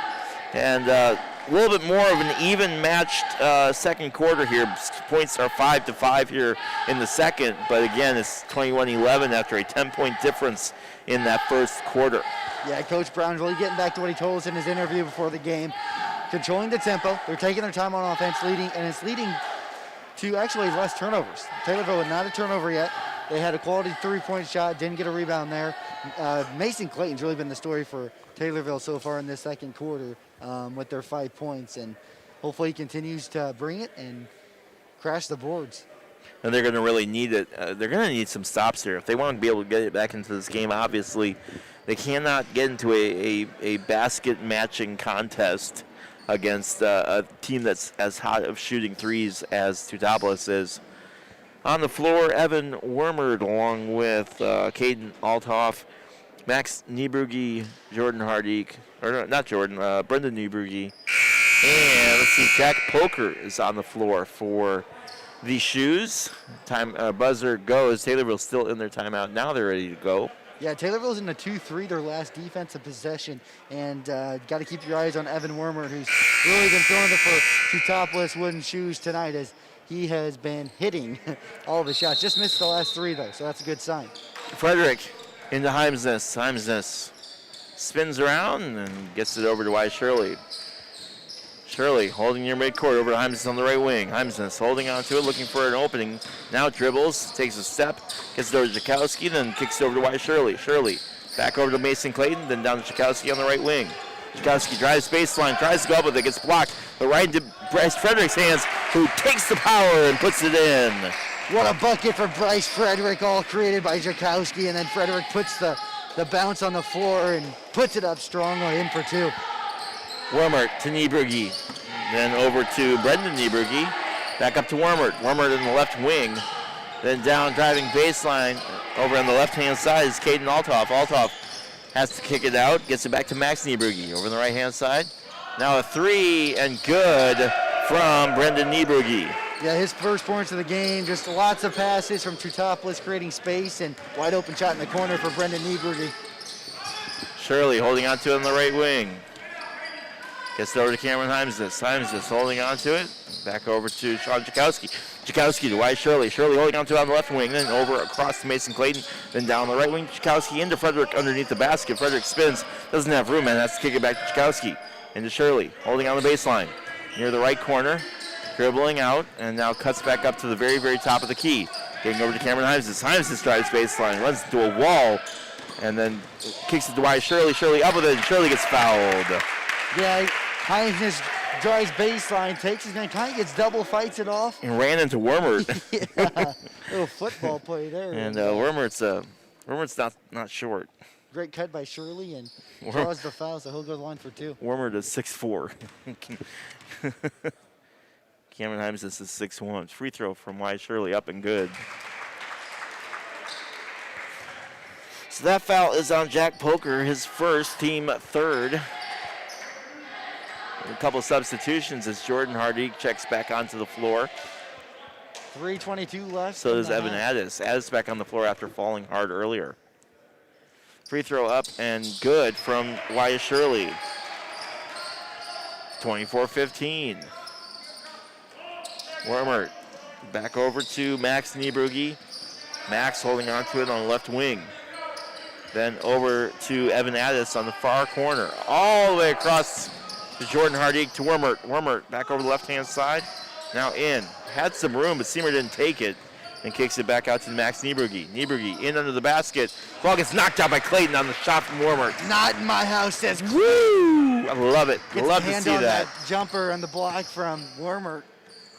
And a little bit more of an even matched second quarter here. Points are 5-5 here in the second. But again, it's 21-11 after a 10-point difference in that first quarter. Yeah, Coach Brown's really getting back to what he told us in his interview before the game. Controlling the tempo. They're taking their time on offense, and it's leading to actually less turnovers. Taylorville had not a turnover yet. They had a quality three-point shot, didn't get a rebound there. Mason Clayton's really been the story for Taylorville so far in this second quarter with their 5 points, and hopefully he continues to bring it and crash the boards. And they're going to really need it. They're going to need some stops here. If they want to be able to get it back into this game, obviously, they cannot get into a basket matching contest against a team that's as hot of shooting threes as Teutopolis is. On the floor, Evan Wormerd along with Caden Althoff, Max Nieberge, Jordan Hardik, or not Jordan, Brendan Nieberge. And let's see, Jack Poker is on the floor for the Shoes. Time buzzer goes. Taylorville's still in their timeout. Now they're ready to go. Yeah, Taylorville's in the 2-3, their last defensive possession, and got to keep your eyes on Evan Wormer, who's really been throwing it for Teutopolis Wooden Shoes tonight, as he has been hitting all of his shots. Just missed the last 3, though, so that's a good sign. Frederick into Heimsness. Heimsness spins around and gets it over to Wise Shirley. Shirley holding near midcourt over to Heimsness on the right wing. Heimsness holding on to it, looking for an opening. Now dribbles, takes a step, gets it over to Jakowski, then kicks it over to Wise Shirley. Shirley back over to Mason Clayton, then down to Jakowski on the right wing. Jakowski drives baseline, tries to go up, but it gets blocked. But right into Bryce Frederick's hands, who takes the power and puts it in. What a bucket for Bryce Frederick, all created by Jakowski, and then Frederick puts the bounce on the floor and puts it up strongly, in for 2. Wormert to Nieberge, then over to Brendan Nieberge, back up to Wormert. Wormert in the left wing, then down driving baseline. Over on the left-hand side is Caden Althoff. Althoff has to kick it out, gets it back to Max Nieberge. Over on the right-hand side, now a 3 and good from Brendan Nieberge. Yeah, his first points of the game, just lots of passes from Teutopolis, creating space, and wide open shot in the corner for Brendan Nieberge. Shirley holding on to it on the right wing. Gets it over to Cameron Himesness. Himesness holding on to it. Back over to Sean Jakowski. Jakowski to Wyatt Shirley. Shirley holding on to it on the left wing. Then over across to Mason Clayton. Then down the right wing. Jakowski into Frederick underneath the basket. Frederick spins. Doesn't have room and has to kick it back to Jakowski. Into Shirley. Holding on the baseline. Near the right corner. Dribbling out. And now cuts back up to the very, very top of the key. Getting over to Cameron Himesness. Himesness drives baseline. Runs into a wall. And then kicks it to Wyatt Shirley. Shirley up with it. And Shirley gets fouled. Yeah, Hines drives baseline, takes his man, kind of gets double, fights it off. And ran into Wormert. Yeah, little football play there. And Wormert's not short. Great cut by Shirley and draws the foul, so he'll go to the line for 2. Wormert is 6'4". Cameron Himesness is 6'1". Free throw from Wyatt Shirley, up and good. So that foul is on Jack Poker, his first, team third. A couple substitutions as Jordan Hardy checks back onto the floor. 3:22 left. So does Evan Addis. Addis back on the floor after falling hard earlier. Free throw up and good from Wyatt Shirley. 24-15. Wormert back over to Max Niebrugge. Max holding on to it on the left wing. Then over to Evan Addis on the far corner. All the way across to Jordan Hardy to Wormert. Wormert back over the left-hand side. Now in. Had some room, but Seymour didn't take it. And kicks it back out to Max Niebrugge. Niebrugge in under the basket. Ball gets knocked out by Clayton on the shot from Wormert. Not in my house, says Woo! I love it. Gets Love a to hand see on that. jumper on the block from Wormert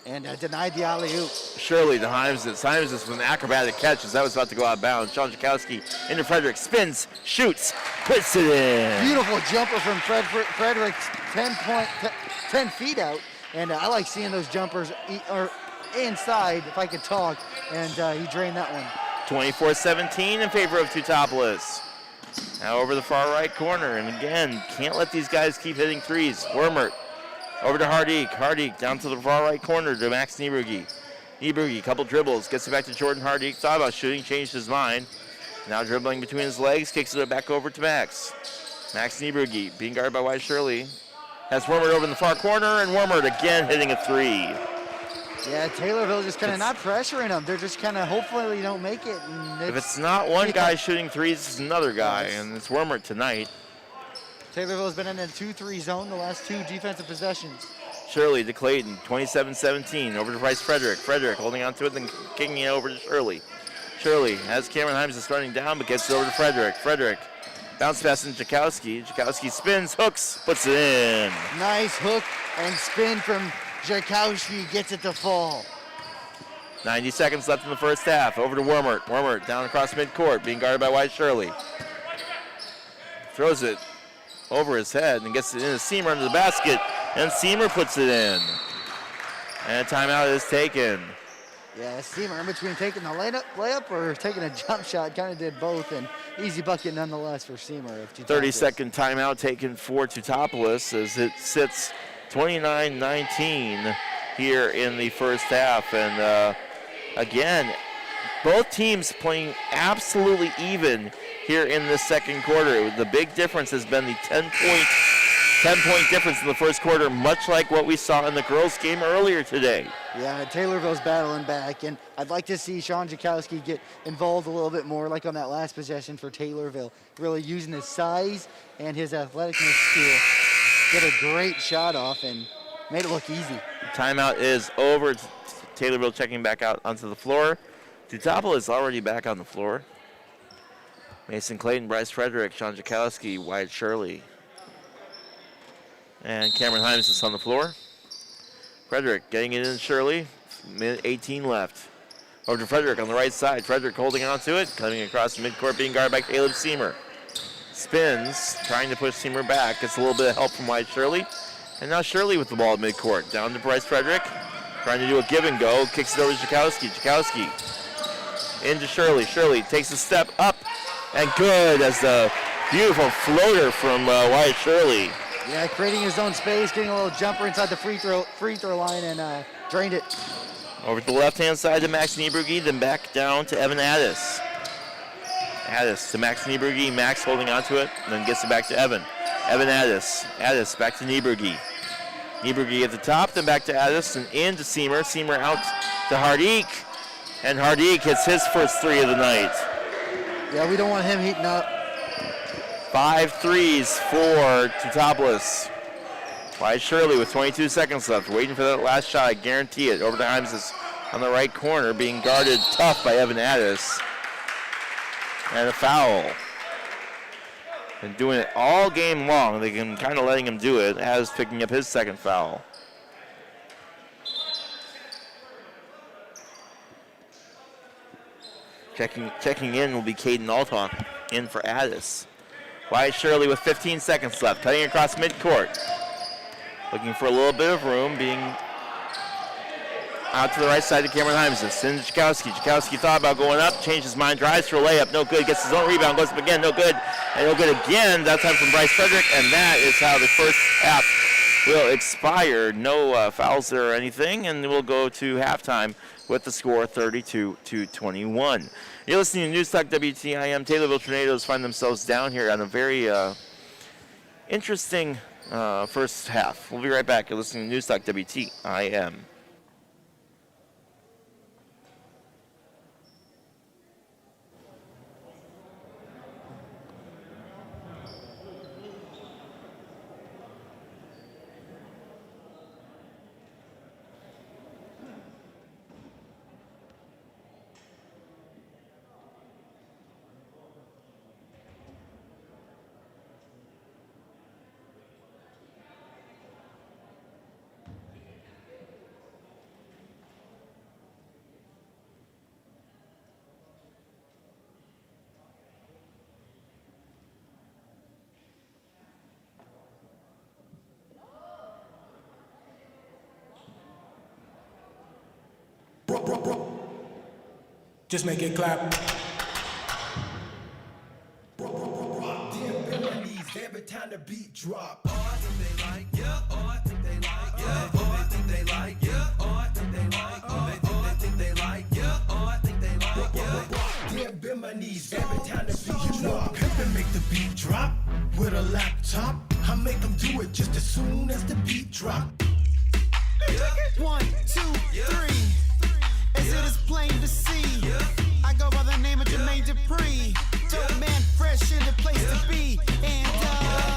and denied the alley-oop. Shirley to Himesness. Himesness with an acrobatic catch as that was about to go out of bounds. Sean Jakowski into Frederick. Spins, shoots, puts it in. Beautiful jumper from Frederick, 10 feet out. And I like seeing those jumpers inside, if I could talk, and he drained that one. 24-17 in favor of Teutopolis. Now over the far right corner, and again, can't let these guys keep hitting threes. Wormert over to Hardik. Hardik down to the far right corner to Max Niebrugge. Niebrugge, couple dribbles, gets it back to Jordan Hardik. Thought about shooting, changed his mind. Now dribbling between his legs, kicks it back over to Max. Max Niebrugge being guarded by Wyatt Shirley. Has Wormert over in the far corner, and Wormert again hitting a three. Yeah, Taylorville just kind of not pressuring them. They're just kind of hopefully they don't make it. And If it's not one guy shooting threes, it's another guy, and it's Wormert tonight. Taylorville's been in a 2-3 zone the last 2 defensive possessions. Shirley to Clayton, 27-17, over to Bryce Frederick. Frederick holding on to it, then kicking it over to Shirley. Shirley has Cameron Himes starting down, but gets it over to Frederick. Frederick bounce pass into Jakowski. Jakowski spins, hooks, puts it in. Nice hook and spin from Jakowski, gets it to fall. 90 seconds left in the first half. Over to Wormert. Wormert down across midcourt, being guarded by Wyatt Shirley. Throws it over his head and gets it into Seymour under the basket, and Seymour puts it in. And a timeout is taken. Yeah, Seymour in between taking the layup or taking a jump shot, kind of did both, and easy bucket nonetheless for Seymour. 30-second timeout taken for Teutopolis as it sits 29-19 here in the first half. And again, both teams playing absolutely even here in the second quarter. The big difference has been the 10-point difference in the first quarter, much like what we saw in the girls' game earlier today. Yeah, Taylorville's battling back, and I'd like to see Sean Jakowski get involved a little bit more, like on that last possession for Taylorville, really using his size and his athleticness to get a great shot off and made it look easy. Timeout is over. Taylorville checking back out onto the floor. Teutopolis is already back on the floor. Mason Clayton, Bryce Frederick, Sean Jakowski, Wyatt Shirley. And Cameron Himes is on the floor. Frederick getting it in Shirley. Minute 18 left. Over to Frederick on the right side. Frederick holding on to it. Coming across the midcourt, being guarded by Caleb Seymour. Spins, trying to push Seymour back. Gets a little bit of help from Wyatt Shirley. And now Shirley with the ball at midcourt. Down to Bryce Frederick. Trying to do a give and go. Kicks it over to Jakowski. Jakowski into Shirley. Shirley takes a step up. And good as the beautiful floater from Wyatt Shirley. Yeah, creating his own space, getting a little jumper inside the free throw line, and drained it. Over to the left-hand side to Max Niebrugge, then back down to Evan Addis. Addis to Max Niebrugge. Max holding onto it, and then gets it back to Evan. Evan Addis. Addis back to Nieberge. Nieberge at the top, then back to Addis and in to Seamer. Seamer out to Hardik. And Hardik hits his first three of the night. Yeah, we don't want him heating up. 5 threes for Teutopolis. Wyatt Shirley with 22 seconds left, waiting for that last shot. I guarantee it. Over to Himes is on the right corner, being guarded tough by Evan Addis. And a foul. Been doing it all game long. They can kind of letting him do it. Addis picking up his second foul. Checking in will be Caden Altok in for Addis. Wyatt Shirley with 15 seconds left, cutting across midcourt. Looking for a little bit of room, being out to the right side to Cameron Hymanson. Sends Jakowski. Jakowski thought about going up, changed his mind, drives for a layup, no good, gets his own rebound, goes up again, no good, and no good again, that time from Bryce Frederick, and that is how the first half will expire. No fouls there or anything, and we'll go to halftime with the score 32-21. You're listening to Newstalk WTIM. Taylorville Tornadoes find themselves down here on a very interesting first half. We'll be right back. You're listening to Newstalk WTIM. Just make it clap. Every time the beat drop. I think they like, yeah, I think they like, yeah, I think they like, yeah, I think they like, they think they like, yeah, I think they like, yeah. Damn, bend my knees every time the beat drop. Pimpin' make the beat drop with a laptop. I make them do it just as soon as the beat drop. 1, 2, 3. As it is plain to see, I go by the name of Jermaine Dupree. Dope man, fresh in the place to be. And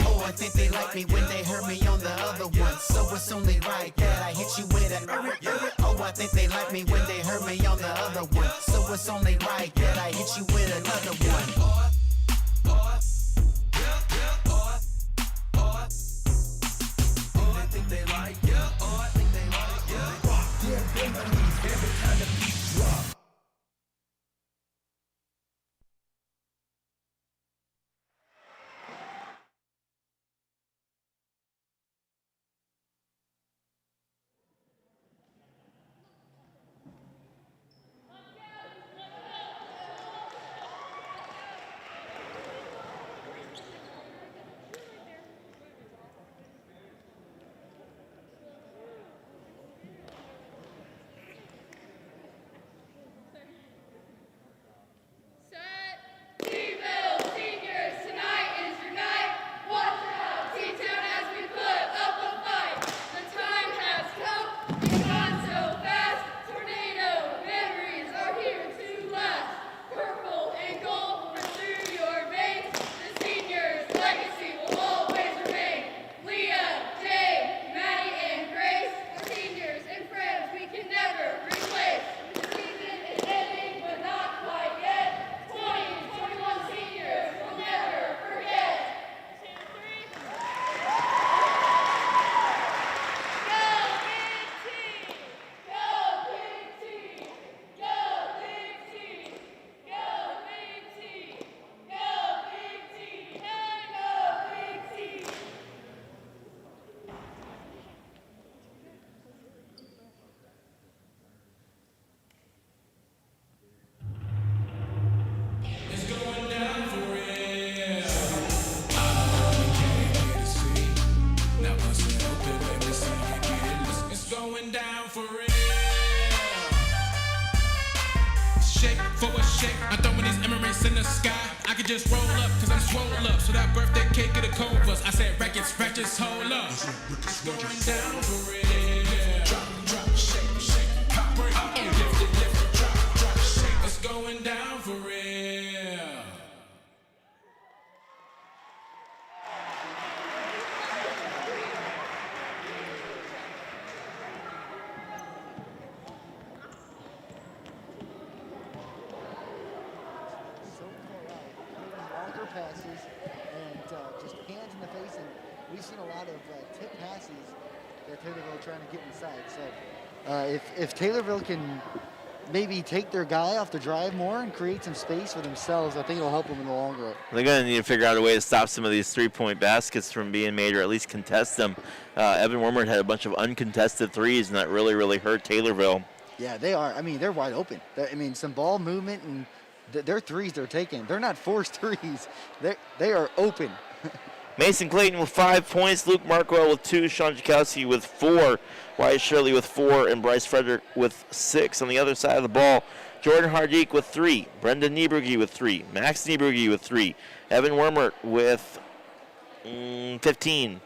oh, I think they like me when they heard me on the other one. So it's only right that I hit you with a oh, I think they like me when they heard me on the other one. So it's only right that I hit you with another one. I think they like, yeah, I think they like, yeah. Yeah, bend my knees every time the beat drop. For a shake, I'm throwing these Emirates in the sky. I could just roll up, cause I'm swole up. So that birthday cake of the Covas. I said, records, hold up. It's going down for real. Drop, shake, shake, pop, break. Lift it, drop, shake. It's going down for real. Passes and just hands in the face, and we've seen a lot of tip passes that Taylorville trying to get inside. So if Taylorville can maybe take their guy off the drive more and create some space for themselves, I think it'll help them in the long run. They're going to need to figure out a way to stop some of these three-point baskets from being made, or at least contest them. Evan Wormert had a bunch of uncontested threes, and that really, really hurt Taylorville. Yeah, they are. I mean, they're wide open. Some ball movement, and their threes they're taking, they're not forced threes. They are open. Mason Clayton with 5 points, Luke Markwell with 2, Sean Jakowski with 4, Wyatt Shirley with 4, and Bryce Frederick with 6. On the other side of the ball, Jordan Hardik with 3, Brendan Niebrugge with 3, Max Niebrugge with 3, Evan Wormert with 15, Caden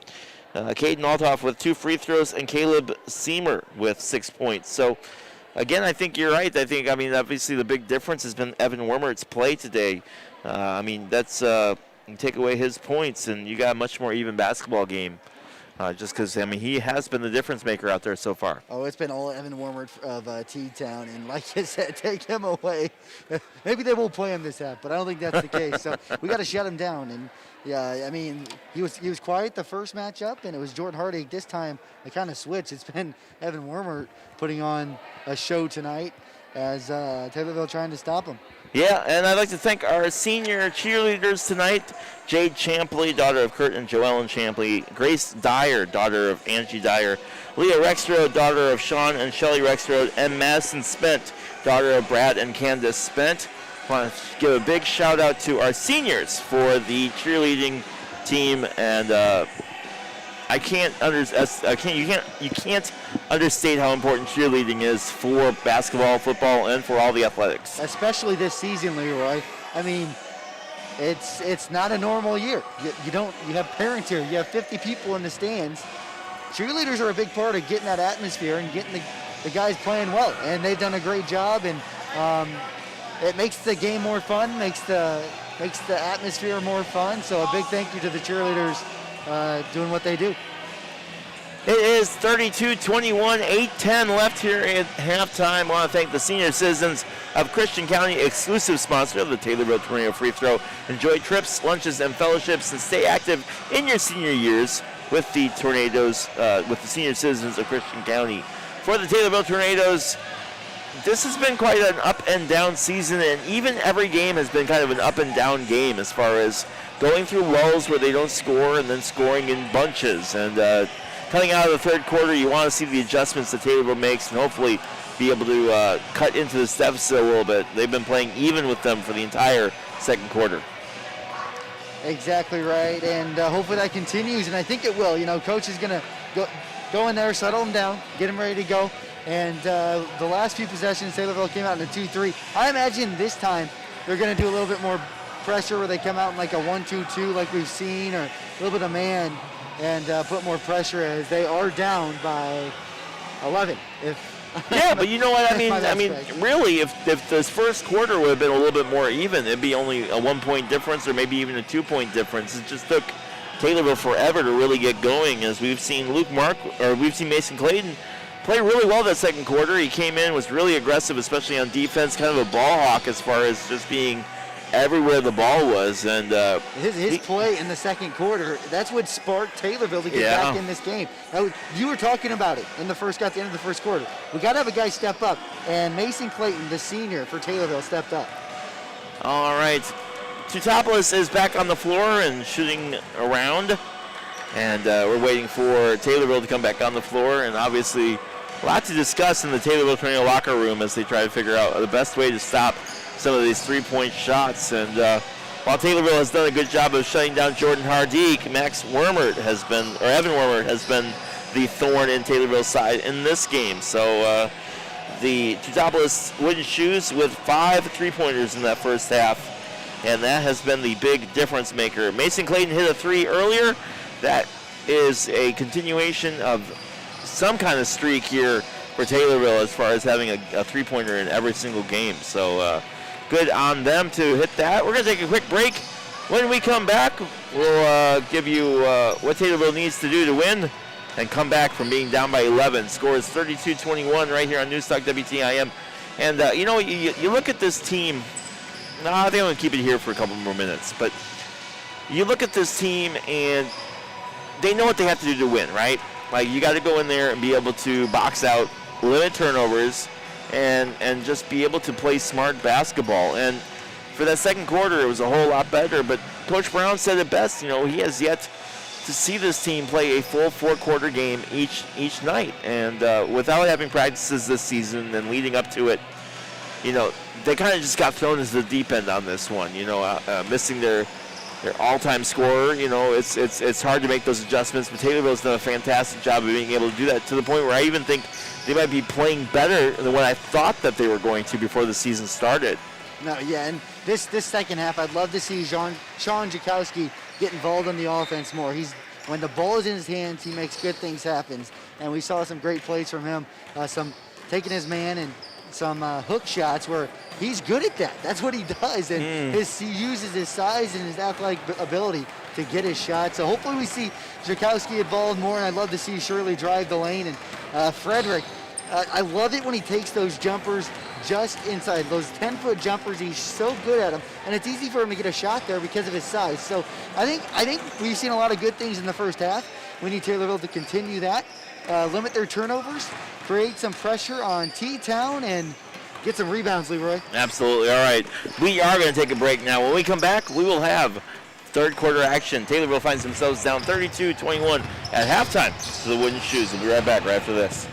Althoff with 2 free throws, and Caleb Seamer with 6 points. So, again, I think you're right. Obviously the big difference has been Evan Wormert's play today. That's you take away his points, and you got a much more even basketball game. Just because, he has been the difference maker out there so far. Oh, it's been all Evan Wormert of T-Town, and like you said, take him away. Maybe they won't play him this half, but I don't think that's the case. So we got to shut him down. And yeah, he was quiet the first matchup, and it was Jordan Hardig. This time they kind of switched. It's been Evan Wormert putting on a show tonight as Taylorville trying to stop him. Yeah, and I'd like to thank our senior cheerleaders tonight. Jade Champley, daughter of Kurt and Joellen Champley. Grace Dyer, daughter of Angie Dyer. Leah Rexroad, daughter of Sean and Shelley Rexroad. And Madison Spent, daughter of Brad and Candace Spent. I want to give a big shout out to our seniors for the cheerleading team, and you can't understate how important cheerleading is for basketball, football, and for all the athletics. Especially this season, Leroy. It's not a normal year. You have parents here. You have 50 people in the stands. Cheerleaders are a big part of getting that atmosphere and getting the guys playing well, and they've done a great job. And it makes the game more fun, makes the atmosphere more fun. So a big thank you to the cheerleaders doing what they do. It is 32-21, 8-10 left here at halftime. I want to thank the senior citizens of Christian County, exclusive sponsor of the Taylorville Tornado Free Throw. Enjoy trips, lunches, and fellowships, and stay active in your senior years with the Tornadoes, with the senior citizens of Christian County. For the Taylorville Tornadoes, this has been quite an up and down season, and even every game has been kind of an up and down game as far as going through lulls where they don't score and then scoring in bunches. And coming out of the third quarter, you want to see the adjustments that Taylorville makes and hopefully be able to cut into this deficit a little bit. They've been playing even with them for the entire second quarter. Exactly right, and hopefully that continues, and I think it will. Coach is going to go in there, settle them down, get them ready to go. And the last few possessions, Taylorville came out in a 2-3. I imagine this time they're going to do a little bit more pressure where they come out in like a 1-2-2 like we've seen, or a little bit of man, and put more pressure as they are down by 11. Yeah, but you know what? Really, if this first quarter would have been a little bit more even, it'd be only a 1 point difference or maybe even a 2 point difference. It just took Taylorville forever to really get going, as we've seen Mason Clayton play really well that second quarter. He came in, was really aggressive, especially on defense, kind of a ball hawk as far as just being everywhere the ball was. And his play in the second quarter, that's what sparked Taylorville to get back in this game. You were talking about it at the end of the first quarter. We got to have a guy step up, and Mason Clayton, the senior for Taylorville, stepped up. All right. Teutopolis is back on the floor and shooting around, and we're waiting for Taylorville to come back on the floor, and obviously a lot to discuss in the Taylorville Tornado locker room as they try to figure out the best way to stop some of these three-point shots. And while Taylorville has done a good job of shutting down Jordan Hardik, Evan Wormert has been the thorn in Taylorville's side in this game. So the Teutopolis Wooden Shoes with 5 3-pointers in that first half. and that has been the big difference maker. Mason Clayton hit a 3 earlier. That is a continuation of some kind of streak here for Taylorville as far as having a three-pointer in every single game. So good on them to hit that. We're going to take a quick break. When we come back, we'll give you what Taylorville needs to do to win and come back from being down by 11. Score is 32-21 right here on Newstalk WTIM. And, you look at this team. No, I think I'm going to keep it here for a couple more minutes. But you look at this team, and they know what they have to do to win, right? Like, you got to go in there and be able to box out, limit turnovers, and just be able to play smart basketball. And for that second quarter, it was a whole lot better. But Coach Brown said it best. He has yet to see this team play a full four-quarter game each night. And without having practices this season and leading up to it, they kind of just got thrown into the deep end on this one. Missing their all-time scorer. It's hard to make those adjustments. But Taylorville's done a fantastic job of being able to do that, to the point where I even think they might be playing better than what I thought that they were going to before the season started. No, yeah, and this second half, I'd love to see Sean Jakowski get involved in the offense more. When the ball is in his hands, he makes good things happen. And we saw some great plays from him, some taking his man and some hook shots where he's good at that. That's what he does, and he uses his size and his athletic ability to get his shot. So hopefully we see Jakowski involved more, and I'd love to see Shirley drive the lane. And Frederick, I love it when he takes those jumpers just inside. Those 10-foot jumpers, he's so good at them, and it's easy for him to get a shot there because of his size. So I think we've seen a lot of good things in the first half. We need Taylorville to continue that, limit their turnovers, create some pressure on T-Town, and get some rebounds, Leroy. Absolutely. All right. We are going to take a break now. When we come back, we will have third quarter action. Taylorville finds themselves down 32-21 at halftime to the Wooden Shoes. We'll be right back right after this.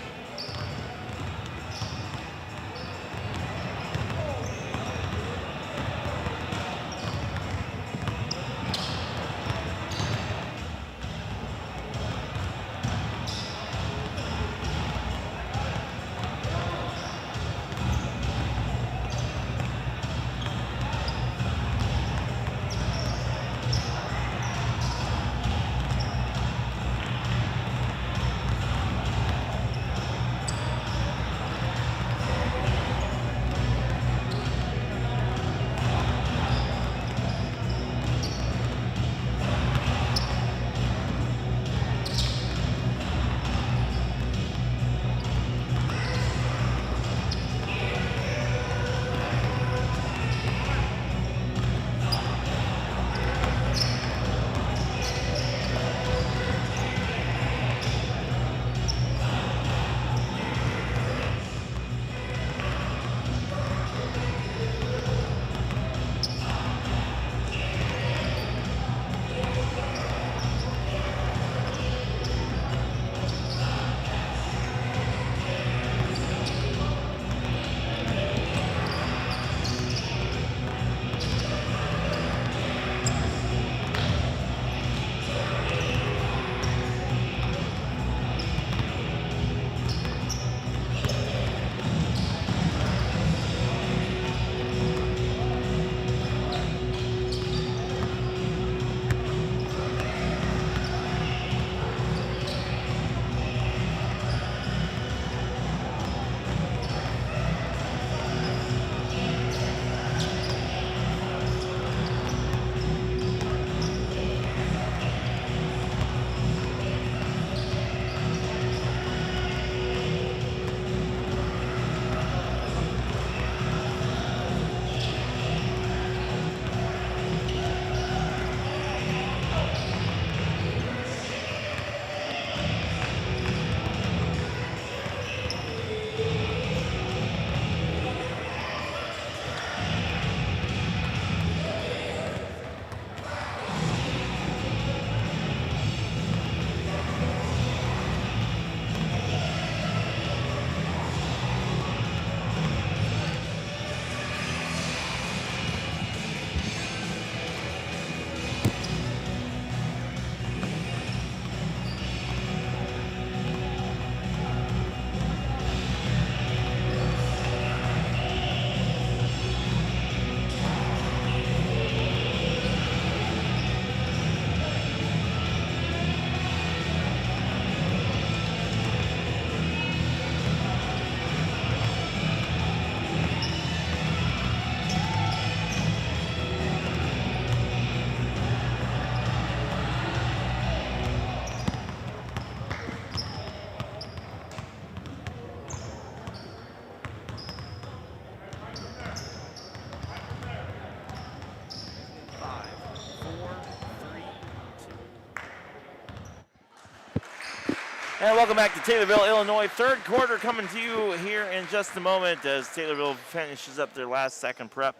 And welcome back to Taylorville, Illinois. Third quarter coming to you here in just a moment as Taylorville finishes up their last second prep.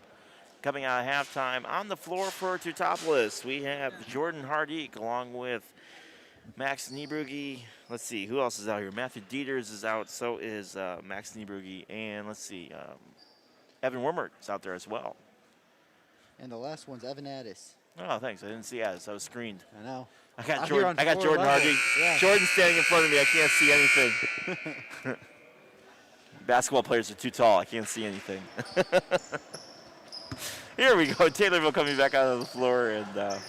Coming out of halftime on the floor for Teutopolis, we have Jordan Hardeek along with Max Niebrugge. Let's see, who else is out here? Matthew Dieters is out, so is Max Niebrugge. And let's see, Evan Wormert is out there as well. And the last one's Evan Addis. Oh, thanks. I didn't see Addis. I was screened. I know. I got Out Jordan. here on I got Jordan floor Hardy. level. Yeah. Jordan's standing in front of me. I can't see anything. Basketball players are too tall. I can't see anything. Here we go. Taylorville coming back out of the floor, and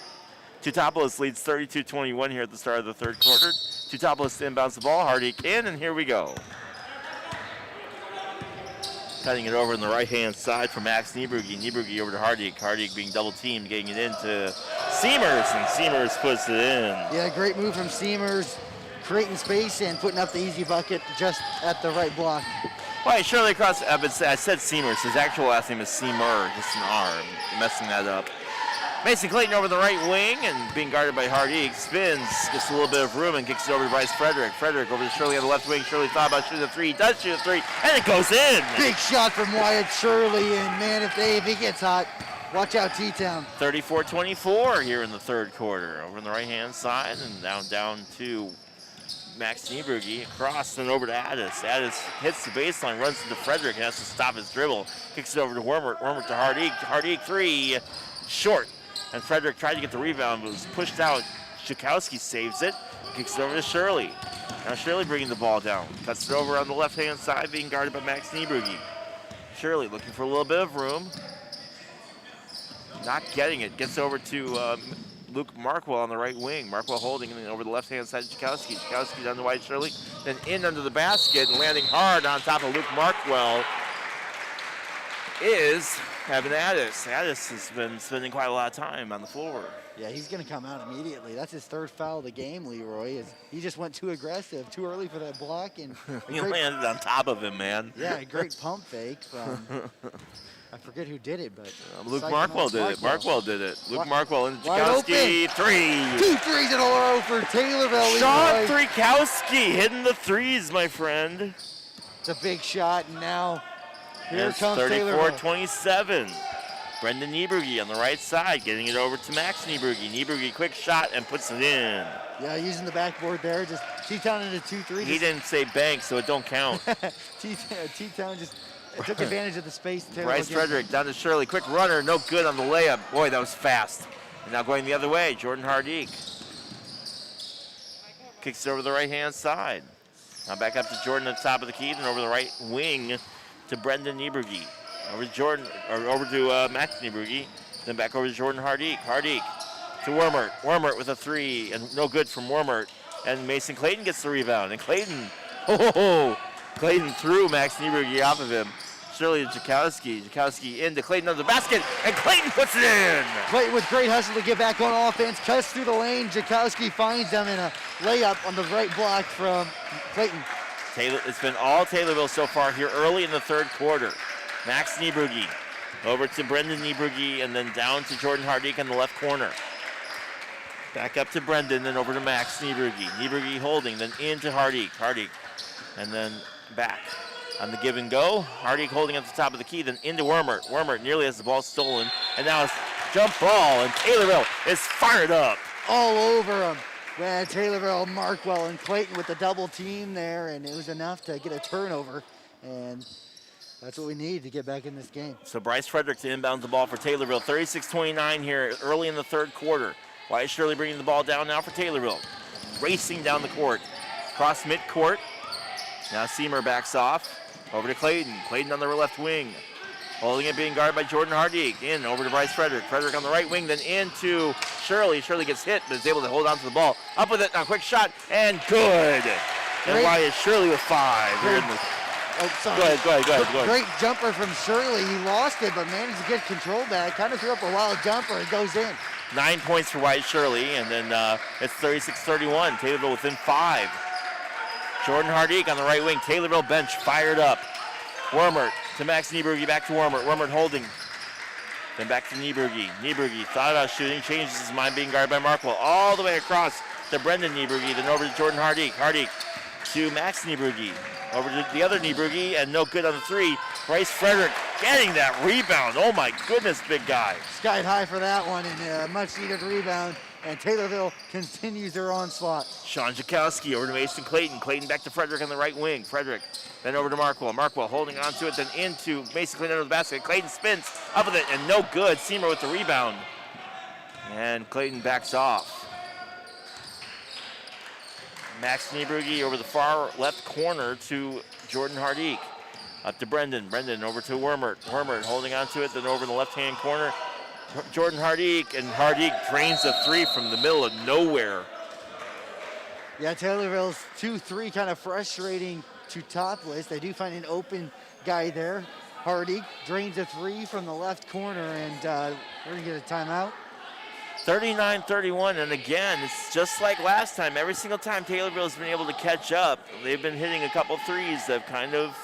Teutopolis leads 32-21 here at the start of the third quarter. Teutopolis inbounds the ball. Hardeek in, and here we go. Cutting it over on the right-hand side for Max Niebrugge. Niebrugge over to Hardeek. Hardeek being double-teamed, getting it into Seamers, and Seamers puts it in. Yeah, great move from Seamers, creating space and putting up the easy bucket just at the right block. Well, Shirley across, I said Seamers. His actual last name is Seamer, just an R. I'm messing that up. Mason Clayton over the right wing and being guarded by Hardeek. Spins, gets a little bit of room and kicks it over to Bryce Frederick. Frederick over to Shirley on the left wing. Shirley thought about shooting a three. He does shoot a three, and it goes in. Big shot from Wyatt Shirley, and man, if he gets hot, watch out T-Town. 34-24 here in the third quarter. Over on the right-hand side and down to Max Niebrugge. Across and over to Addis. Addis hits the baseline, runs into Frederick, and has to stop his dribble. Kicks it over to Wormert. Wormert to Hardeek. Hardeek three, short. And Frederick tried to get the rebound, but was pushed out. Zukowski saves it. Kicks it over to Shirley. Now Shirley bringing the ball down. Cuts it over on the left-hand side, being guarded by Max Niebrugge. Shirley looking for a little bit of room. Not getting it. Gets over to Luke Markwell on the right wing. Markwell holding, and then over the left-hand side to Zukowski. Zukowski down to Wyatt Shirley. Then in under the basket and landing hard on top of Luke Markwell is Evan Addis. Addis has been spending quite a lot of time on the floor. Yeah, he's going to come out immediately. That's his third foul of the game, Leroy. He just went too aggressive, too early for that block. And He landed on top of him, man. Yeah, a great pump fake from, I forget who did it, but. Luke Markwell did it. Markwell did it. Luke Markwell and Wide Zukowski, open. three. 2 threes in a row for Taylorville, Sean Leroy. Thrikowski hitting the threes, my friend. It's a big shot, and now here It's comes Taylorville. 34-27. Brendan Niebrugge on the right side, getting it over to Max Niebrugge. Niebrugge, quick shot, and puts it in. Yeah, using the backboard there, just T-Town into 2-3. He didn't say bank, so it don't count. T-Town just took advantage of the space. Bryce Frederick down to Shirley. Quick runner, no good on the layup. Boy, that was fast. And now going the other way, Jordan Hardeek. Kicks it over the right-hand side. Now back up to Jordan at the top of the key, then over the right wing to Brendan Niebrugge. Over to Jordan, or over to Max Niebrugge. Then back over to Jordan Hardeek. Hardeek to Wormert. Wormert with a three, and no good from Wormert. And Mason Clayton gets the rebound. And Clayton, Clayton threw Max Niebrugge off of him. Shirley to Zukowski. Zukowski into Clayton under the basket, and Clayton puts it in. Clayton with great hustle to get back on offense. Cuts through the lane. Zukowski finds them in a layup on the right block from Clayton. It's been all Taylorville so far here early in the third quarter. Max Niebrugge over to Brendan Niebrugge, and then down to Jordan Hardeek in the left corner. Back up to Brendan, then over to Max Niebrugge. Niebrugge holding, then into Hardeek. Hardeek, and then back on the give and go. Hardeek holding at the top of the key, then into Wormert. Wormert nearly has the ball stolen, and now it's jump ball, and Taylorville is fired up. All over him. Man, Taylorville, Markwell, and Clayton with the double team there, and it was enough to get a turnover, and that's what we need to get back in this game. So Bryce Frederick to inbound the ball for Taylorville. 36-29 here early in the third quarter. Wyatt Shirley bringing the ball down now for Taylorville. Racing down the court. Cross midcourt. Now Seamer backs off. Over to Clayton. Clayton on the left wing. Holding it, being guarded by Jordan Hardeek. In over to Bryce Frederick. Frederick on the right wing, then into Shirley. Shirley gets hit, but is able to hold on to the ball. Up with it, now quick shot, and good. And Wyatt Shirley with 5 here in the... Oh, sorry. Go ahead. Great jumper from Shirley. He lost it, but managed to get control back. Kind of threw up a wild jumper. It goes in. 9 points for Wyatt Shirley, and then it's 36-31. Taylorville within 5. Jordan Hardeek on the right wing. Taylorville bench fired up. Wormert to Max Niebrugge, back to Wormert. Wormert holding. Then back to Niebrugge. Niebrugge thought about shooting, changes his mind, being guarded by Markwell. All the way across to Brendan Niebrugge, then over to Jordan Hardeek. Hardeek to Max Niebrugge. Over to the other Niebrugge, and no good on the three. Bryce Frederick getting that rebound. Oh my goodness, big guy. Skied high for that one, and a much-needed rebound. And Taylorville continues their onslaught. Sean Jakowski over to Mason Clayton. Clayton back to Frederick on the right wing. Frederick then over to Markwell. Markwell holding on to it, then into Mason Clayton under the basket. Clayton spins up with it, and no good. Seymour with the rebound. And Clayton backs off. Max Niebrugge over the far left corner to Jordan Hardique. Up to Brendan. Brendan over to Wormert. Wormert holding on to it, then over in the left-hand corner. Jordan Hardique, and Hardique drains a three from the middle of nowhere. Yeah, Taylorville's 2-3 kind of frustrating Teutopolis. They do find an open guy there. Hardique drains a three from the left corner, and we're going to get a timeout. 39-31, and again, it's just like last time. Every single time Taylorville's been able to catch up, they've been hitting a couple threes that kind of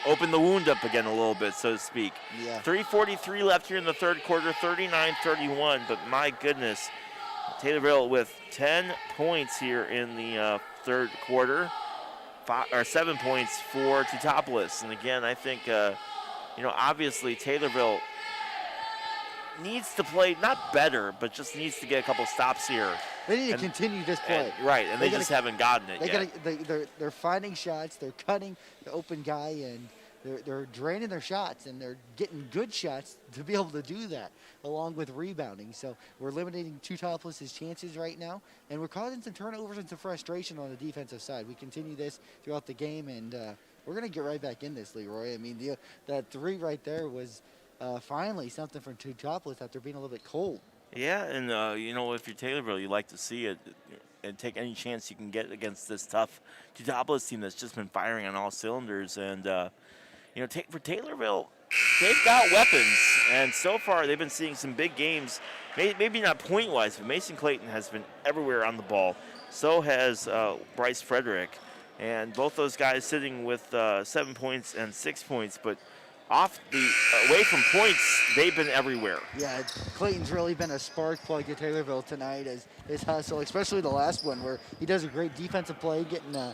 open the wound up again a little bit, so to speak. Yeah. 3:43 left here in the third quarter, 39-31, but my goodness, Taylorville with 10 points here in the third quarter, 7 points for Teutopolis. And again, I think, obviously Taylorville needs to play, not better, but just needs to get a couple stops here. They need to continue this play. And they just haven't gotten it yet. They're finding shots, they're cutting the open guy, and they're draining their shots, and they're getting good shots to be able to do that, along with rebounding. So we're limiting Teutopolis' chances right now, and we're causing some turnovers and some frustration on the defensive side. We continue this throughout the game, and we're going to get right back in this, Leroy. I mean, that three right there was finally something from Teutopolis after being a little bit cold. Yeah, and if you're Taylorville, you like to see it and take any chance you can get against this tough Teutopolis team that's just been firing on all cylinders. And for Taylorville, they've got weapons, and so far they've been seeing some big games. Maybe not point-wise, but Mason Clayton has been everywhere on the ball. So has Bryce Frederick, and both those guys sitting with 7 points and 6 points, but away from points, they've been everywhere. Yeah, Clayton's really been a spark plug to Taylorville tonight as his hustle, especially the last one where he does a great defensive play, getting the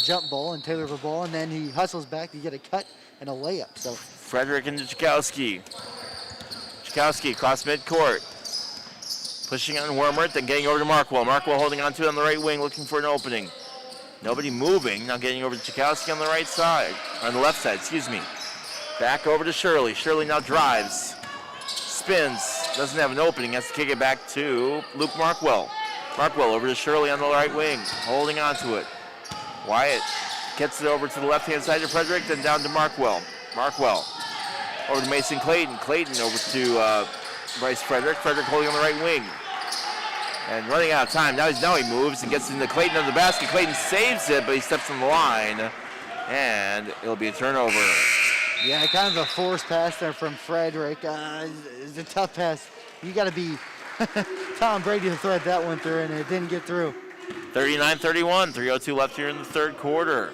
jump ball and Taylorville ball, and then he hustles back to get a cut and a layup. So Frederick into Jakowski. Jakowski across midcourt. Pushing on Wormert, then getting over to Markwell. Markwell holding on to it on the right wing, looking for an opening. Nobody moving. Now getting over to Jakowski on the right side, on the left side, excuse me. Back over to Shirley. Shirley now drives, spins, doesn't have an opening, has to kick it back to Luke Markwell. Markwell over to Shirley on the right wing, holding on to it. Wyatt gets it over to the left-hand side to Frederick, then down to Markwell. Markwell over to Mason Clayton. Clayton over to Bryce Frederick. Frederick holding on the right wing. And running out of time. Now he moves and gets into Clayton under the basket. Clayton saves it, but he steps on the line. And it'll be a turnover. Yeah, kind of a forced pass there from Frederick. It's a tough pass. You got to be Tom Brady to thread that one through, and it didn't get through. 39-31, 3:02 left here in the third quarter.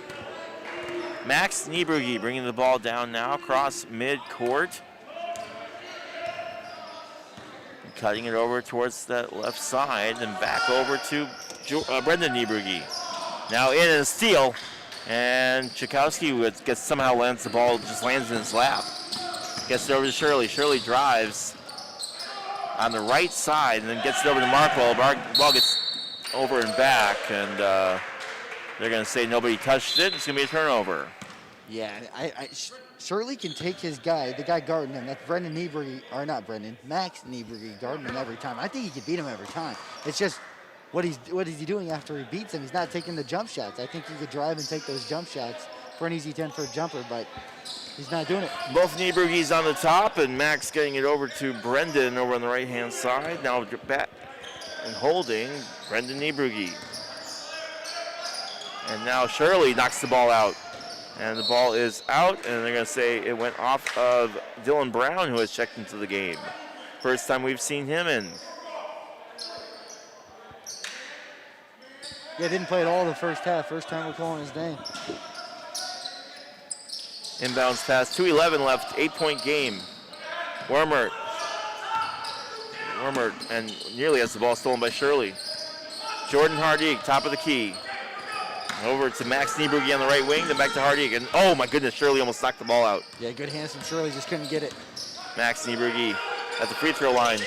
Max Niebrugge bringing the ball down now across midcourt. Cutting it over towards that left side and back over to Brendan Niebrugge. Now in and a steal. And Jakowski somehow lands the ball, just lands in his lap. Gets it over to Shirley. Shirley drives on the right side and then gets it over to Markwell. Ball gets over and back, and they're going to say nobody touched it. It's going to be a turnover. Yeah, Shirley can take his guy, the guy guarding him. That's Brendan Niebrugge, or not Brendan, Max Niebrugge guarding him every time. I think he can beat him every time. It's just what is he doing after he beats him? He's not taking the jump shots. I think he could drive and take those jump shots for an easy 10-foot jumper, but he's not doing it. Both Niebrugge's on the top, and Max getting it over to Brendan over on the right-hand side. Now back and holding Brendan Niebrugge. And now Shirley knocks the ball out. And the ball is out, and they're going to say it went off of Dylan Brown, who has checked into the game. First time we've seen him in. Yeah, didn't play at all the first half. First time we're calling his name. Inbounds pass, 2:11 left, 8-point game. Wormert, and nearly has the ball stolen by Shirley. Jordan Hardig, top of the key. Over to Max Niebrugge on the right wing, then back to Hardig. And oh my goodness, Shirley almost knocked the ball out. Yeah, good hands from Shirley, just couldn't get it. Max Niebrugge at the free throw line.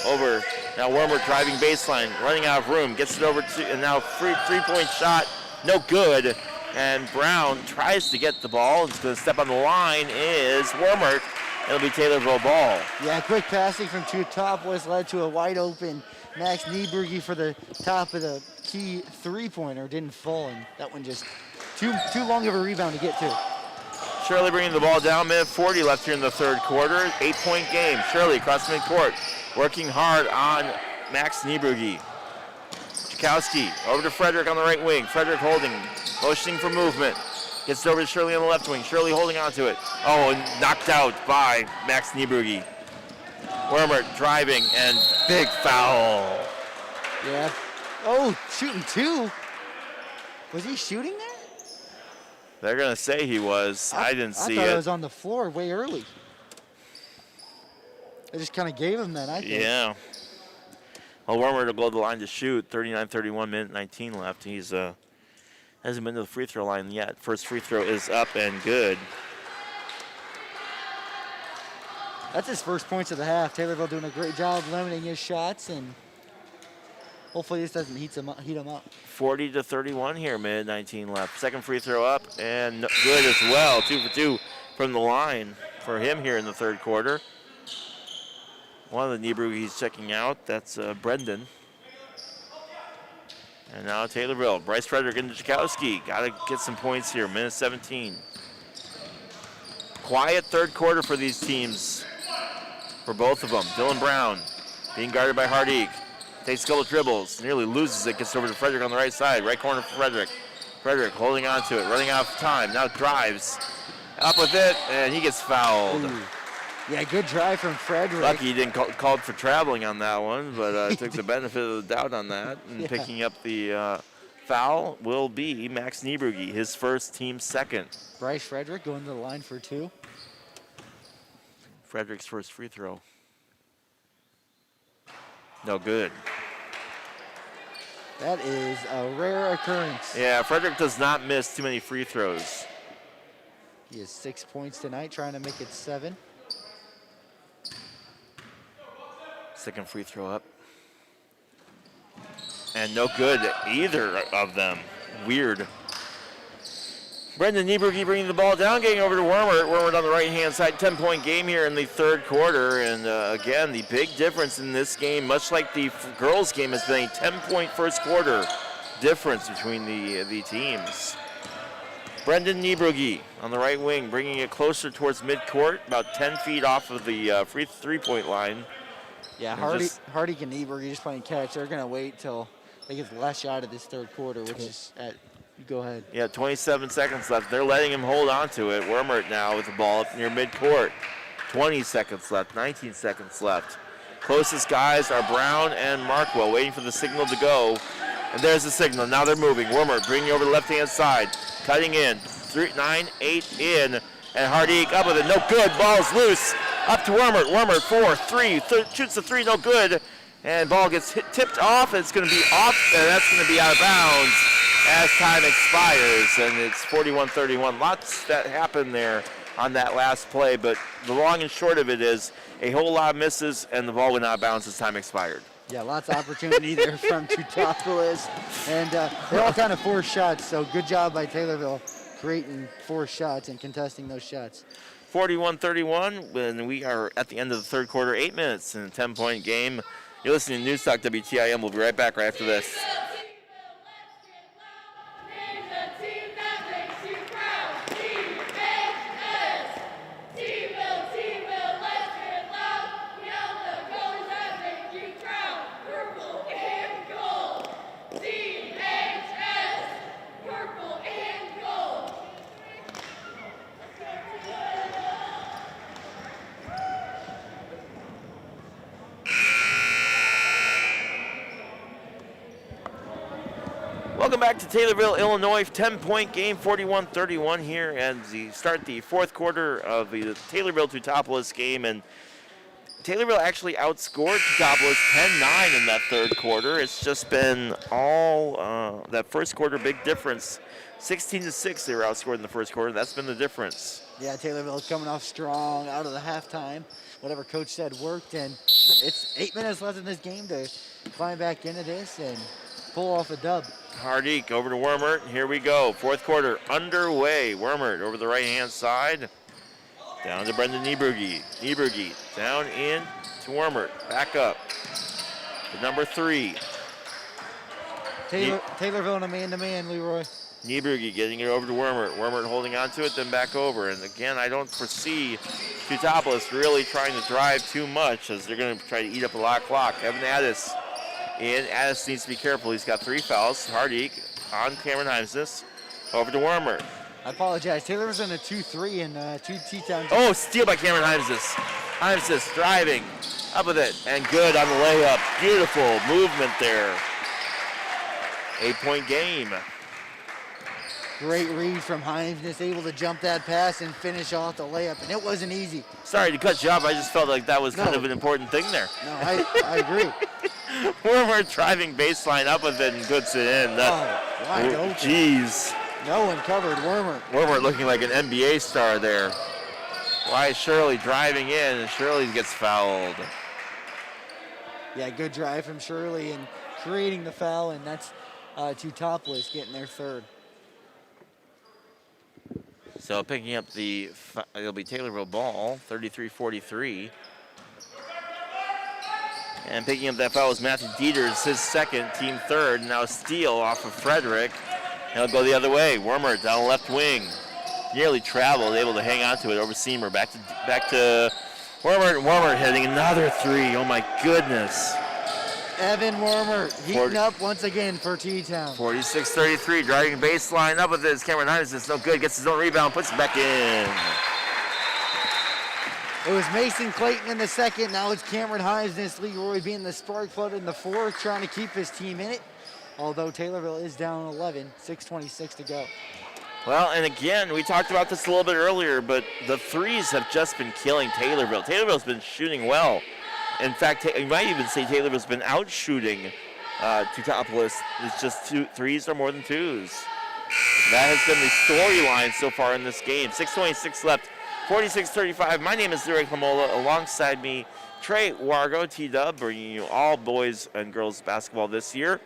Over. Now Wormer driving baseline, running out of room, gets it over to, and now three-point shot, no good. And Brown tries to get the ball. It's going to step on the line is Wormer. It'll be Taylorville ball. Yeah, quick passing from Teutopolis led to a wide open Max Niebrugge for the top of the key three-pointer. Didn't fall, and that one just too long of a rebound to get to. Shirley bringing the ball down, minute 40 left here in the third quarter. 8-point game. Shirley across midcourt, working hard on Max Niebrugge. Chakowski over to Frederick on the right wing. Frederick holding, motioning for movement. Gets it over to Shirley on the left wing. Shirley holding on to it. Oh, and knocked out by Max Niebrugge. Wormer driving and big foul. Yeah. Oh, shooting two. Was he shooting there? They're going to say he was. I didn't see I thought it. it was on the floor way early. They just kind of gave him that, I think. Yeah. Well, Wormer to go to the line to shoot. 39-31, minute 19 left. He's hasn't been to the free throw line yet. First free throw is up and good. That's his first points of the half. Taylorville doing a great job limiting his shots, and hopefully this doesn't heat him up. 40-31 here, minute 19 left. Second free throw up and good as well. 2 for 2 from the line for him here in the third quarter. One of the Niebrugge he's checking out. That's Brendan. And now Taylorville. Bryce Frederick into Chakowski. Got to get some points here. Minute 17. Quiet third quarter for these teams. For both of them. Dylan Brown being guarded by Hardig. Takes a couple of dribbles. Nearly loses it. Gets over to Frederick on the right side. Right corner for Frederick. Frederick holding on to it. Running out of time. Now drives. Up with it. And he gets fouled. Ooh. Yeah, good drive from Frederick. Lucky he didn't call for traveling on that one, but took the benefit of the doubt on that. And picking up the foul will be Max Niebrugge, his first, team second. Bryce Frederick going to the line for two. Frederick's first free throw. No good. That is a rare occurrence. Yeah, Frederick does not miss too many free throws. He has 6 points tonight, trying to make it 7. Second free throw up. And no good, either of them. Weird. Brendan Niebrugge bringing the ball down, getting over to Wormer. Wormer on the right-hand side, 10-point game here in the third quarter. And again, the big difference in this game, much like the girls' game, has been a 10-point first quarter difference between the teams. Brendan Niebrugge on the right wing, bringing it closer towards midcourt, about 10 feet off of the free three-point line. Yeah, Hardig and Niebrugge just playing catch. They're going to wait till they get the last shot of this third quarter, which is at, go ahead. Yeah, 27 seconds left. They're letting him hold on to it. Wormer now with the ball up near midcourt. 20 seconds left, 19 seconds left. Closest guys are Brown and Markwell, waiting for the signal to go. And there's the signal. Now they're moving. Wormer bringing over the left-hand side, cutting in. 9, 8 in. And Hardig up with it. No good. Ball's loose. Up to Wormer. Wormer, 4, 3. Shoots the 3. No good. And ball gets tipped off. It's going to be off. And that's going to be out of bounds as time expires. And it's 41-31. Lots that happened there on that last play. But the long and short of it is a whole lot of misses. And the ball went out of bounds as time expired. Yeah, lots of opportunity there from Teutopolis. And they all kind of forced shots. So good job by Taylorville creating 4 shots and contesting those shots. 41-31 when we are at the end of the third quarter, 8 minutes in a 10-point game. You're listening to News Talk WTIM. We'll be right back right after this. Welcome back to Taylorville, Illinois. 10-point game, 41-31 here, and start the fourth quarter of the Taylorville Teutopolis game. And Taylorville actually outscored Teutopolis 10-9 in that third quarter. It's just been all that first quarter big difference. 16-6 they were outscored in the first quarter. That's been the difference. Yeah, Taylorville's coming off strong out of the halftime. Whatever coach said worked, and it's 8 minutes left in this game to climb back into this and pull off a dub. Hardik over to Wormert. Here we go. Fourth quarter underway. Wormert over the right-hand side. Down to Brendan Nieberge. Nieberge down in to Wormert. Back up to number 3. Taylorville in a man-to-man, Leroy. Nieberge getting it over to Wormert. Wormert holding on to it, then back over. And again, I don't foresee Teutopolis really trying to drive too much as they're going to try to eat up a lot of clock. Evan Addis in. Addis needs to be careful. He's got 3 fouls. Hardik on Cameron Heimsness. Over to Wormert. I apologize. Taylor's in a 2-3 and 2 T-Town. Oh, steal by Cameron Heimsness. Heimsness driving up with it and good on the layup. Beautiful movement there. 8-point game. Great read from Heimsness, able to jump that pass and finish off the layup, and it wasn't easy. Sorry to cut you off. I just felt like that was kind of an important thing there. No, I agree. Wormert driving baseline up with it and puts it in. Wide open. Jeez. No one covered Wormert. Wormert looking like an NBA star there. Why Shirley driving in, and Shirley gets fouled. Yeah, good drive from Shirley and creating the foul, and that's Teutopolis getting their third. So picking up it'll be Taylorville ball, 33-43. And picking up that foul was Matthew Dieters, his second, team third. Now a steal off of Frederick. He'll go the other way. Wormert down the left wing. Nearly traveled, able to hang on to it over Seamer. Back to Wormert, and Wormert hitting another 3. Oh my goodness. Evan Wormert heating up once again for T-Town. 46-33, driving baseline up with it. Cameron Hines. It's no good. Gets his own rebound, puts it back in. It was Mason Clayton in the second. Now it's Cameron Heimsness. Leroy being the spark plug in the fourth, trying to keep his team in it. Although Taylorville is down 11, 6:26 to go. Well, and again, we talked about this a little bit earlier, but the threes have just been killing Taylorville. Taylorville's been shooting well. In fact, you might even say Taylorville's been out-shooting Teutopolis. It's just 2 threes or more than 2s. That has been the storyline so far in this game. 6:26 left, 46-35. My name is Leroy Clamola. Alongside me, Trey Wargo, T-Dub, bringing you all boys and girls basketball this year.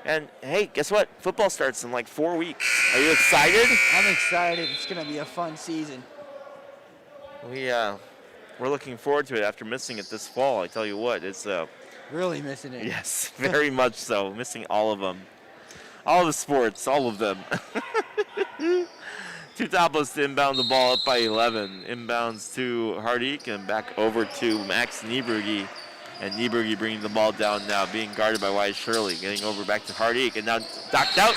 And hey, guess what? Football starts in like 4 weeks. Are you excited? I'm excited. It's going to be a fun season. We're looking forward to it after missing it this fall. I tell you what, it's really missing it. Yes, very much so. Missing all of them. All the sports, all of them. Teutopolis to inbound the ball up by 11. Inbounds to Hardik and back over to Max Nieberge. And Nieberge bringing the ball down now, being guarded by Wyatt Shirley. Getting over back to Hardik, and now knocked out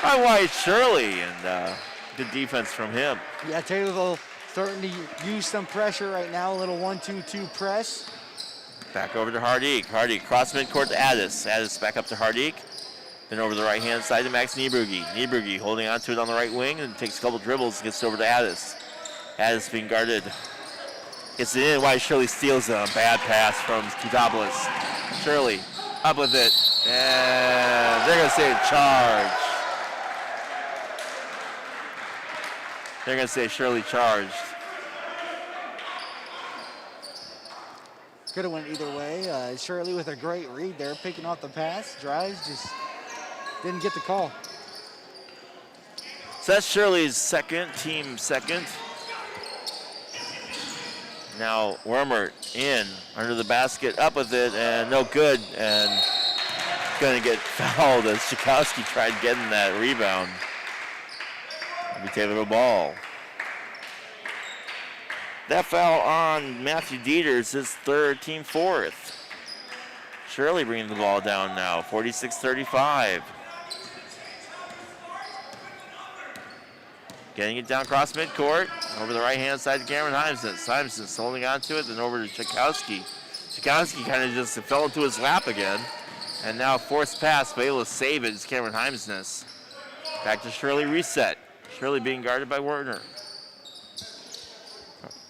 by Wyatt Shirley. And good defense from him. Yeah, Taylorville starting to use some pressure right now. A little 1-2-2 press. Back over to Hardik. Hardik cross midcourt to Addis. Addis back up to Hardik. Then over the right-hand side to Max Nieberge. Nieberge holding on to it on the right wing and takes a couple dribbles, gets over to Addis. Addis being guarded. Gets it in. Wyatt Shirley steals a bad pass from Teutopolis. Shirley up with it. And they're going to say charge. They're going to say Shirley charged. Could have went either way. Shirley with a great read there, picking off the pass. Drives, just didn't get the call. So that's Shirley's second, team second. Now Wormert in, under the basket, up with it, and no good. And going to get fouled as Tchaikovsky tried getting that rebound. It'll be Taylorville ball. That foul on Matthew Dieters, his third, team fourth. Shirley bringing the ball down now, 46-35. Getting it down across midcourt, over the right-hand side to Cameron Heimsness. Heimsness holding on to it, then over to Tchaikovsky. Tchaikovsky kind of just fell into his lap again. And now forced pass, but able to save it is Cameron Heimsness. Back to Shirley, reset. Shirley being guarded by Werner.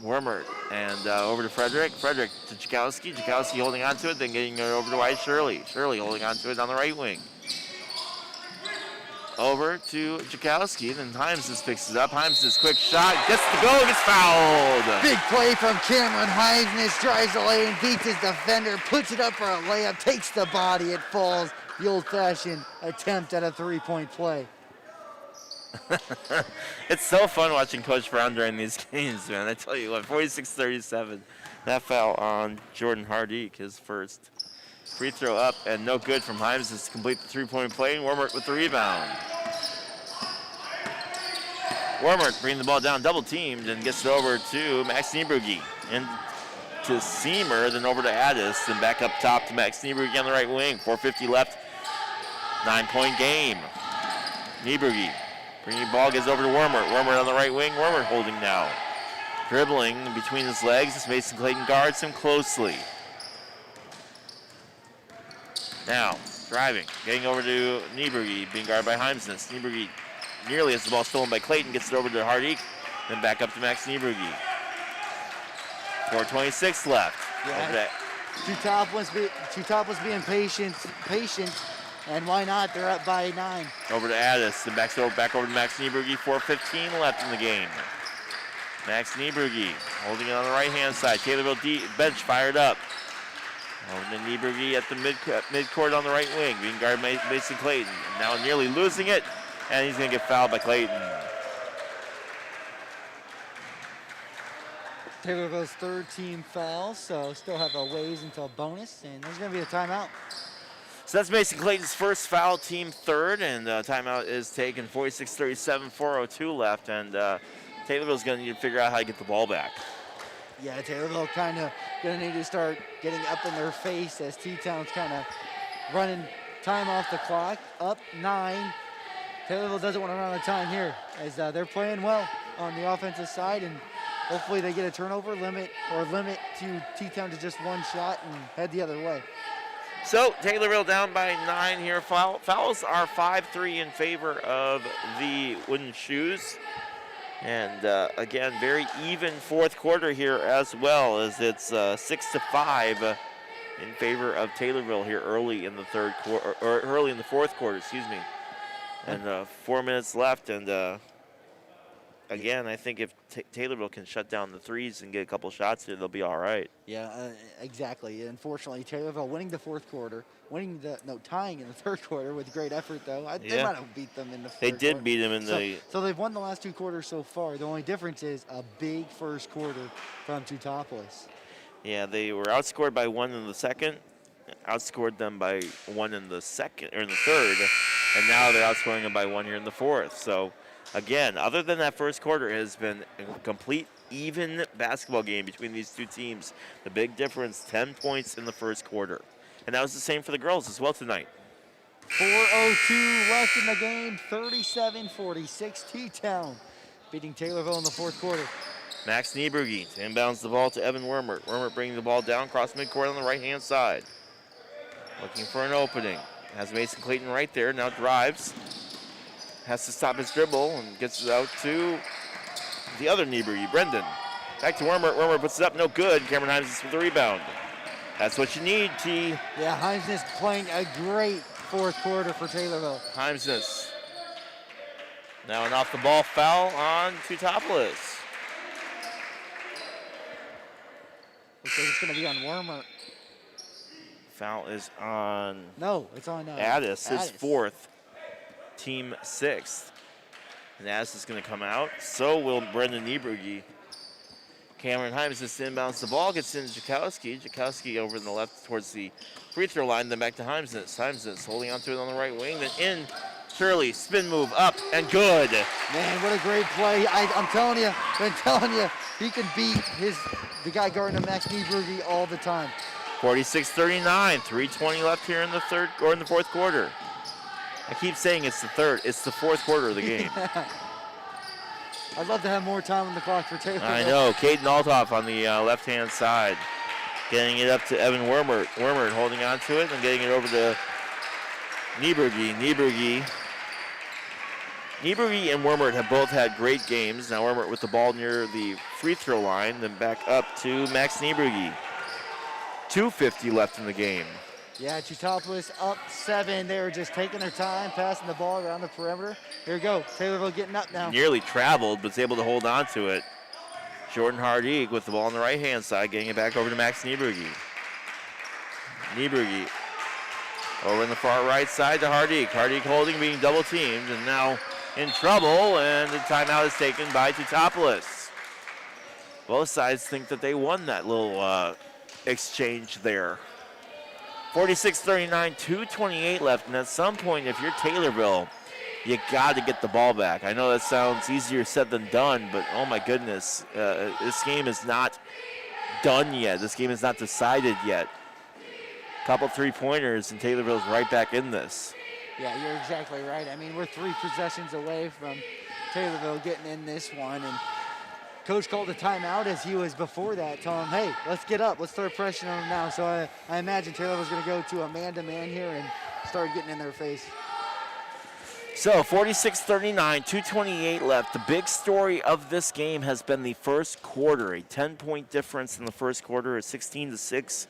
Wormert and over to Frederick. Frederick to Chakowski. Chakowski holding on to it, then getting it over to Wyatt Shirley. Shirley holding on to it on the right wing. Over to Chakowski, then Himes picks it up. Himes' quick shot, gets the goal, gets fouled. Big play from Cameron Himes, drives the lane, beats his defender, puts it up for a layup, takes the body, it falls. The old-fashioned attempt at a three-point play. It's so fun watching Coach Brown during these games, man. I tell you what, 46-37. That foul on Jordan Hardique, his first. Free throw up and no good from Himes to complete the three-point play. And Wormert with the rebound. Wormert bringing the ball down, double teamed, and gets it over to Max Niebrugge. And to Seamer, then over to Addis, then back up top to Max Niebrugge on the right wing. 4:50 left, 9-point game. Niebrugge bringing the ball, gets over to Wormert. Wormert on the right wing, Wormert holding now. Dribbling between his legs as Mason Clayton guards him closely. Now, driving, getting over to Niebrugge, being guarded by Heimsness. Niebrugge nearly has the ball stolen by Clayton, gets it over to Hardique, then back up to Max Niebrugge. 4:26 left. Yeah. Teutopolis being patient, and why not? They're up by 9. Over to Addis, then back over to Max Niebrugge. 4:15 left in the game. Max Niebrugge holding it on the right-hand side. Taylorville bench fired up. And then Niebrugge at the midcourt on the right wing, being guarded by Mason Clayton. Now nearly losing it, and he's going to get fouled by Clayton. Taylorville's third team foul, so still have a ways until bonus, and there's going to be a timeout. So that's Mason Clayton's first foul, team third, and timeout is taken. 46-37, 4:02 left, and Taylorville's going to need to figure out how to get the ball back. Yeah, Taylorville kind of going to need to start getting up in their face as T-Town's kind of running time off the clock. Up 9. Taylorville doesn't want to run out of time here as they're playing well on the offensive side, and hopefully they get a turnover limit to T-Town to just one shot and head the other way. So Taylorville down by 9 here. Fouls are 5-3 in favor of the Wooden Shoes. And again, very even fourth quarter here as well, as it's 6-5 in favor of Taylorville here early in the third quarter, or early in the fourth quarter, excuse me. And 4 minutes left, and again, I think if Taylorville can shut down the threes and get a couple shots here, they'll be all right. Yeah, exactly. Unfortunately, Taylorville winning the fourth quarter, tying in the third quarter with great effort, though. They might have beat them in the They third did quarter. beat them in So they've won the last 2 quarters so far. The only difference is a big first quarter from Teutopolis. Yeah, they were outscored by 1 in the second, outscored them by 1 in the second, or in the third, and now they're outscoring them by 1 here in the fourth. So again, other than that first quarter, it has been a complete even basketball game between these two teams. The big difference, 10 points in the first quarter. And that was the same for the girls as well tonight. 4:02 left in the game, 37-46 T-Town beating Taylorville in the fourth quarter. Max Niebrugge inbounds the ball to Evan Wormert. Wormert bringing the ball down across midcourt on the right-hand side. Looking for an opening. Has Mason Clayton right there, now drives. Has to stop his dribble and gets it out to the other Niebrugge, Brendan. Back to Wormert. Wormert puts it up, no good. Cameron Himes with the rebound. That's what you need, T. Yeah, Himes is playing a great fourth quarter for Taylorville. Himes. Now an off-the-ball foul on Teutopolis. Looks like it's going to be on Wormert. Foul is on No, it's on Addis, his fourth, team 6th. And Addis is going to come out. So will Brendan Niebrugge. Cameron Himes just inbounds the ball, gets into Jakowski. Jakowski over in the left towards the free throw line, then back to Heimsnitz. Heimsnitz holding onto it on the right wing, then in Shirley, spin move up and good. Man, what a great play. I'm telling you, he can beat the guy guarding him, Max Niebrugge, all the time. 46-39, 3:20 left here in the fourth quarter. I keep saying it's the third, it's the fourth quarter of the game. I'd love to have more time on the clock for Taylor. I know. Caden Altoff on the left-hand side. Getting it up to Evan Wormert. Wormert holding on to it and getting it over to Niebrugge. Niebrugge Niebuhr and Wormert have both had great games. Now Wormert with the ball near the free throw line, then back up to Max Niebuhr. 2:50 left in the game. Yeah, Teutopolis up 7. They were just taking their time, passing the ball around the perimeter. Here we go. Taylorville getting up now. Nearly traveled, but is able to hold on to it. Jordan Hardig with the ball on the right-hand side, getting it back over to Max Niebuhr. Niebuhr over in the far right side to Hardig. Hardig holding, being double teamed, and now in trouble, and the timeout is taken by Teutopolis. Both sides think that they won that little exchange there. 46-39, 2:28 left, and at some point, if you're Taylorville, you got to get the ball back. I know that sounds easier said than done, but oh my goodness, this game is not done yet. This game is not decided yet. Couple three-pointers, and Taylorville's right back in this. Yeah, you're exactly right. I mean, we're 3 possessions away from Taylorville getting in this one, and Coach called a timeout as he was before that, telling him, hey, let's get up. Let's start pressuring on them now. So I imagine Taylorville's going to go to a man-to-man here and start getting in their face. So 46-39, 2:28 left. The big story of this game has been the first quarter. A 10-point difference in the first quarter, a 16-6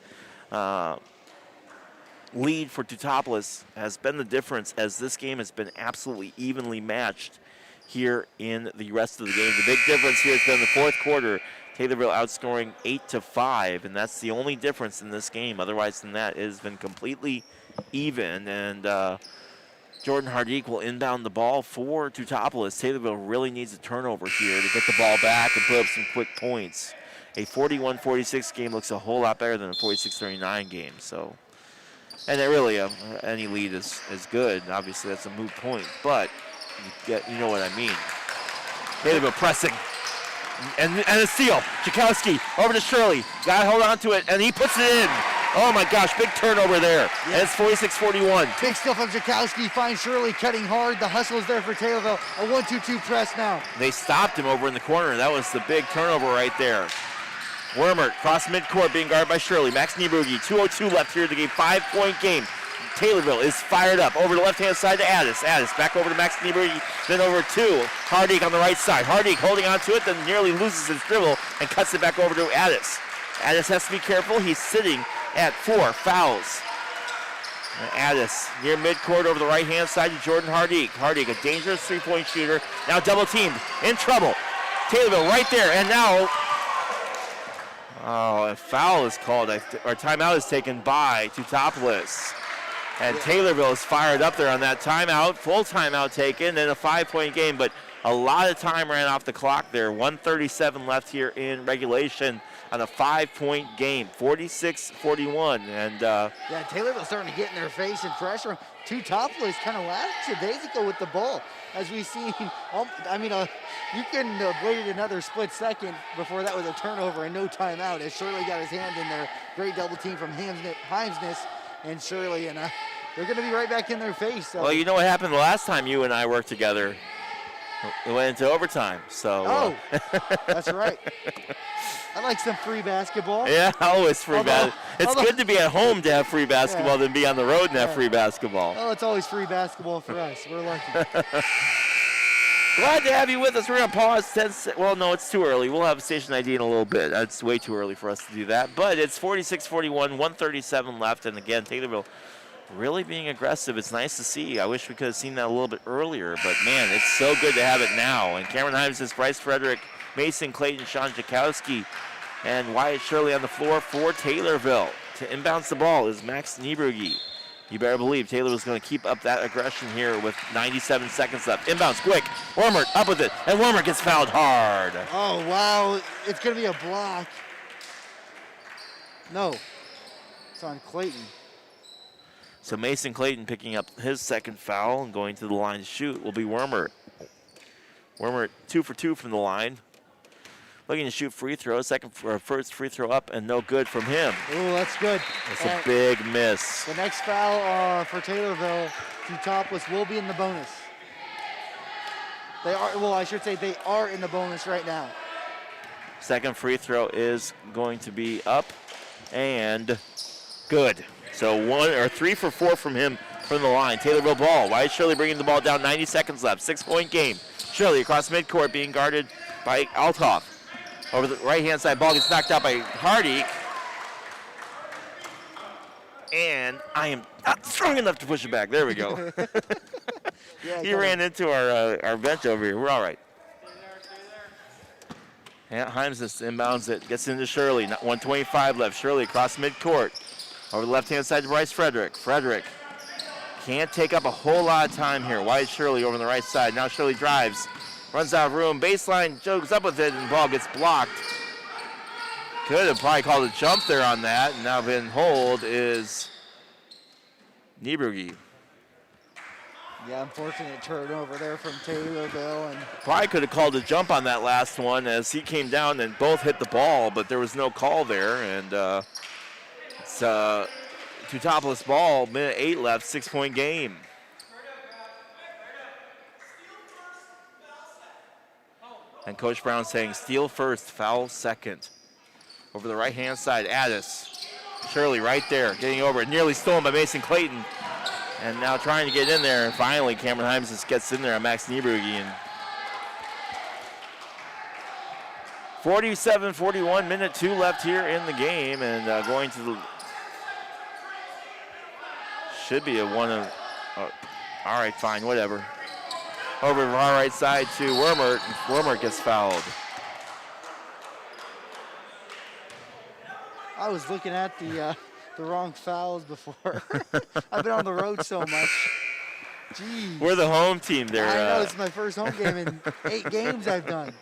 lead for Teutopolis has been the difference, as this game has been absolutely evenly matched here in the rest of the game. The big difference here has been the fourth quarter. Taylorville outscoring 8-5, and that's the only difference in this game. Otherwise than that, it has been completely even, and Jordan Hardig will inbound the ball for Teutopolis. Taylorville really needs a turnover here to get the ball back and put up some quick points. A 41-46 game looks a whole lot better than a 46-39 game. So, and it really, any lead is good. Obviously, that's a moot point, but you know what I mean. Taylorville pressing. And a steal. Jakowski over to Shirley. Got to hold on to it, and he puts it in. Oh my gosh, big turnover there. Yeah. And it's 46-41. Big steal from Jakowski. Finds Shirley cutting hard. The hustle is there for Taylorville. A 1-2-2 press now. They stopped him over in the corner. That was the big turnover right there. Wormert cross midcourt, being guarded by Shirley. Max Niebuhr, 2:02 left here in the game. 5-point game. Taylorville is fired up. Over the left-hand side to Addis. Addis back over to Max Niebuhr, then over to Hardig on the right side. Hardig holding on to it, then nearly loses his dribble and cuts it back over to Addis. Addis has to be careful. He's sitting at 4 fouls. Addis near midcourt over the right-hand side to Jordan Hardig. Hardig, a dangerous three-point shooter. Now double-teamed, in trouble. Taylorville right there, and now a foul is called, or timeout is taken by Teutopolis. And Taylorville is fired up there on that timeout, full timeout taken, and a 5-point game, but a lot of time ran off the clock there. 1:37 left here in regulation on a 5-point game, 46-41. And yeah, Taylorville starting to get in their face and pressure. Teutopolis kind of lackadaisical with the ball, as we see. You couldn't have waited another split second before that was a turnover and no timeout, as Shirley got his hand in there. Great double team from Himesness and Shirley, and they're going to be right back in their face. So. Well, you know what happened the last time you and I worked together? It went into overtime. So. That's right. I like some free basketball. Yeah, always free basketball. It's good to be at home to have free basketball than be on the road and have free basketball. Oh, it's always free basketball for us. We're lucky. Glad to have you with us. We're going to pause. Well, no, it's too early. We'll have a station ID in a little bit. It's way too early for us to do that. But it's 46-41, 1:37 left. And again, Taylorville really being aggressive. It's nice to see. I wish we could have seen that a little bit earlier. But, man, it's so good to have it now. And Cameron Himes says Bryce Frederick, Mason Clayton, Sean Jakowski, and Wyatt Shirley on the floor for Taylorville. To inbounds the ball is Max Niebuhr. You better believe Taylor was going to keep up that aggression here with 97 seconds left. Inbounds quick. Wormert up with it, and Wormert gets fouled hard. Oh, wow. It's going to be a block. No. It's on Clayton. So Mason Clayton picking up his second foul and going to the line to shoot will be Wormert. Wormert 2 for 2 from the line. Looking to shoot free throws. First free throw up and no good from him. Oh, that's good. It's a big miss. The next foul for Taylorville, Teutopolis, will be in the bonus. They are in the bonus right now. Second free throw is going to be up and good. So 3 for 4 from him from the line. Taylorville ball. Wyatt Shirley bringing the ball down. 90 seconds left. 6-point game. Shirley across midcourt being guarded by Althoff. Over the right-hand side, ball gets knocked out by Hardy. And I am not strong enough to push it back. There we go. Yeah, He ran into our bench over here. We're all right. Yeah, Himes just inbounds it. Gets into Shirley. 1:25 left. Shirley across midcourt. Over the left-hand side to Bryce Frederick. Frederick can't take up a whole lot of time here. Wyatt Shirley over on the right side. Now Shirley drives. Runs out of room. Baseline, jokes up with it, and the ball gets blocked. Could have probably called a jump there on that. And now been hold is Nieberge. Yeah, unfortunate turnover there from Taylorville. And Probably could have called a jump on that last one as he came down and both hit the ball, but there was no call there. And it's Teutopolis ball, minute 8 left, 6-point game. And Coach Brown saying steal first, foul second. Over the right-hand side, Addis. Shirley right there, getting over it, nearly stolen by Mason Clayton. And now trying to get in there, and finally Cameron Himes just gets in there on Max Nieberge. And 47-41, minute 2 left here in the game, and going to the, should be a one of, all right, fine, whatever. Over to our right side to Wormert, and Wormert gets fouled. I was looking at the wrong fouls before. I've been on the road so much. Jeez. We're the home team there. I know, it's my first home game in 8 games I've done.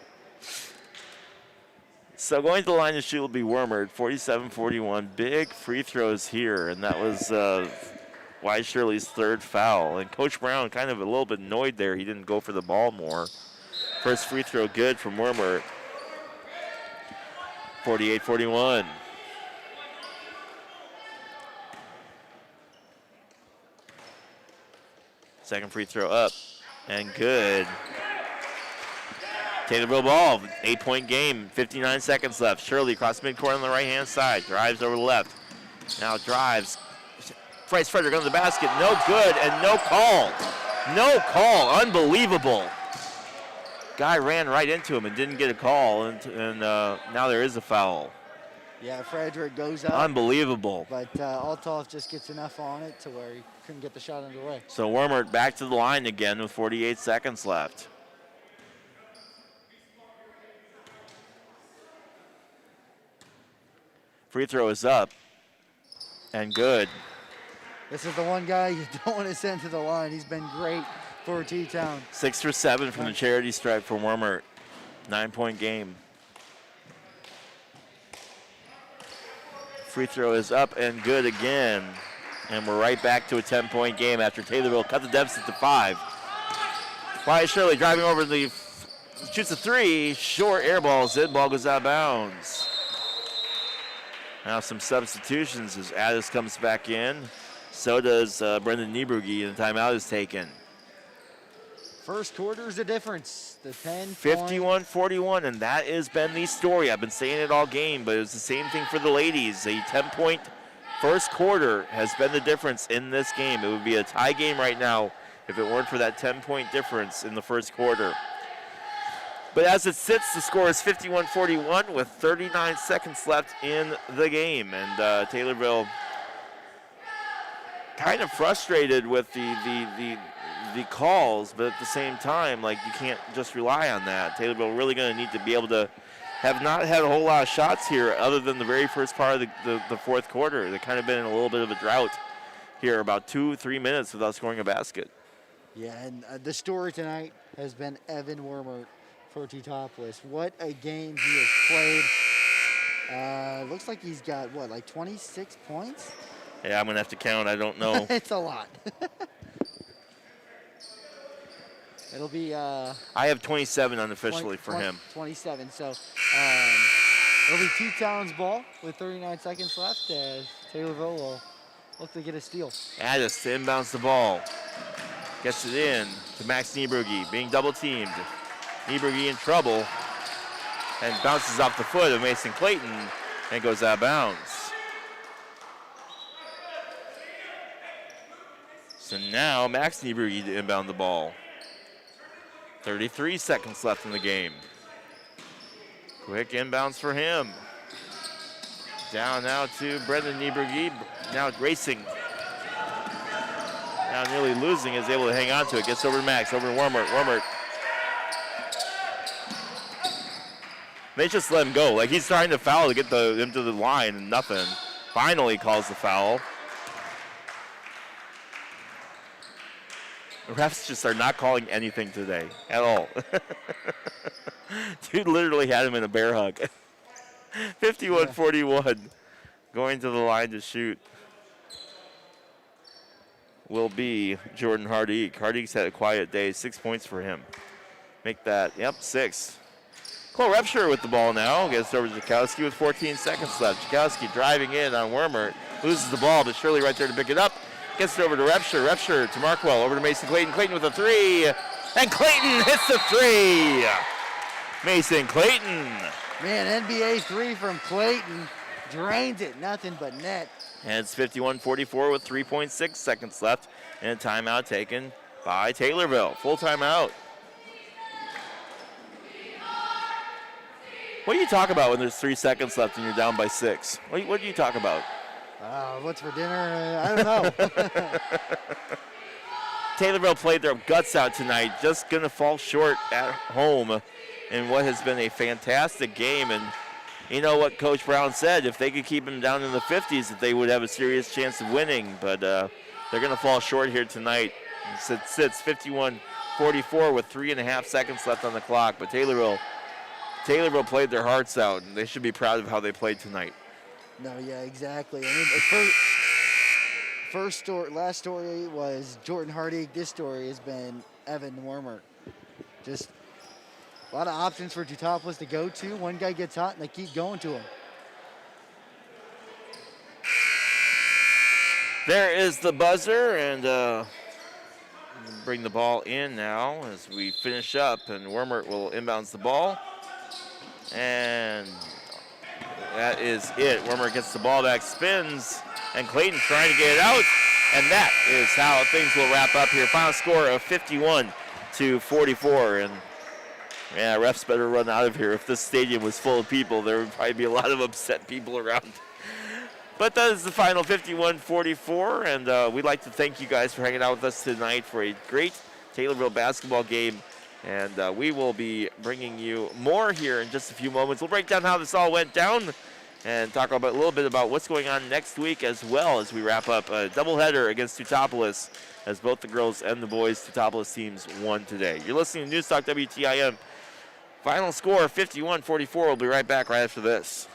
So going to the line to shoot will be Wormert, 47-41. Big free throws here, and that was Wyatt Shirley's 3rd foul. And Coach Brown kind of a little bit annoyed there. He didn't go for the ball more. First free throw good from Wormert. 48-41. Second free throw up and good. Taylorville ball, 8-point game, 59 seconds left. Shirley across midcourt on the right-hand side, drives over the left. Now drives. Bryce Frederick under the basket, no good and no call. No call, unbelievable. Guy ran right into him and didn't get a call, and now there is a foul. Yeah, Frederick goes up. Unbelievable. But Althoff just gets enough on it to where he couldn't get the shot underway. So Wormert back to the line again with 48 seconds left. Free throw is up and good. This is the one guy you don't want to send to the line. He's been great for T-Town. 6 for 7 from the charity stripe for Wormert. 9-point game. Free throw is up and good again. And we're right back to a 10-point game after Taylorville cut the deficit to 5. Wyatt Shirley driving over shoots a 3, short air balls in, ball goes out of bounds. Now some substitutions as Addis comes back in. So does Brendan Nieberge, and the timeout is taken. First quarter is the difference. The 10 51-41, and that has been the story. I've been saying it all game, but it's the same thing for the ladies. A 10-point first quarter has been the difference in this game. It would be a tie game right now if it weren't for that 10-point difference in the first quarter. But as it sits, the score is 51-41 with 39 seconds left in the game. And Taylorville kind of frustrated with the calls, but at the same time, like, you can't just rely on that. Taylorville really going to need to be able to have not had a whole lot of shots here other than the very first part of the fourth quarter. They've kind of been in a little bit of a drought here, about 2-3 minutes without scoring a basket. Yeah, and the story tonight has been Evan Wormert for Teutopolis. What a game he has played. Looks like he's got, what, like 26 points? Yeah, I'm going to have to count. I don't know. It's a lot. It'll be... I have 27 unofficially for him. 27. So it'll be T-Town's ball with 39 seconds left as Taylorville will look to get a steal. Addis to inbounds the ball. Gets it in to Max Nieberge, being double-teamed. Nieberge in trouble and bounces off the foot of Mason Clayton and goes out of bounds. So now Max Nieberge to inbound the ball. 33 seconds left in the game. Quick inbounds for him. Down now to Brendan Nieberge, now racing. Now nearly losing, is able to hang on to it. Gets over to Max, over to Wormert. Wormert. They just let him go. Like he's trying to foul to get him to the line and nothing. Finally calls the foul. The refs just are not calling anything today at all. Dude literally had him in a bear hug. 51-41. Going to the line to shoot will be Jordan Hardique. Hardique's had a quiet day. 6 points for him. Make that, 6. Cole Repsher with the ball now. Gets over to Jakowski with 14 seconds left. Jakowski driving in on Wormert. Loses the ball, but Shirley right there to pick it up. Gets it over to Repsher. Repsher to Markwell. Over to Mason Clayton. Clayton with a 3. And Clayton hits the 3. Mason Clayton. Man, NBA 3 from Clayton. Drains it. Nothing but net. And it's 51-44 with 3.6 seconds left. And a timeout taken by Taylorville. Full timeout. What do you talk about when there's 3 seconds left and you're down by 6? What do you talk about? What's for dinner? I don't know. Taylorville played their guts out tonight, just going to fall short at home in what has been a fantastic game. And you know what Coach Brown said, if they could keep them down in the 50s, that they would have a serious chance of winning. But they're going to fall short here tonight. It sits 51-44 with 3.5 seconds left on the clock. But Taylorville played their hearts out, and they should be proud of how they played tonight. No, yeah, exactly. I mean, last story was Jordan Hardique. This story has been Evan Wormert. Just a lot of options for Teutopolis to go to. One guy gets hot, and they keep going to him. There is the buzzer, and bring the ball in now as we finish up, and Wormert will inbounds the ball. And that is it. Wormert gets the ball back, spins, and Clayton trying to get it out. And that is how things will wrap up here. Final score of 51-44. And yeah, refs better run out of here. If this stadium was full of people, there would probably be a lot of upset people around. But that is the final 51-44. And we'd like to thank you guys for hanging out with us tonight for a great Taylorville basketball game. And we will be bringing you more here in just a few moments. We'll break down how this all went down and talk about a little bit about what's going on next week, as well as we wrap up a doubleheader against Teutopolis, as both the girls and the boys Teutopolis teams won today. You're listening to News Talk WTIM. Final score 51-44. We'll be right back right after this.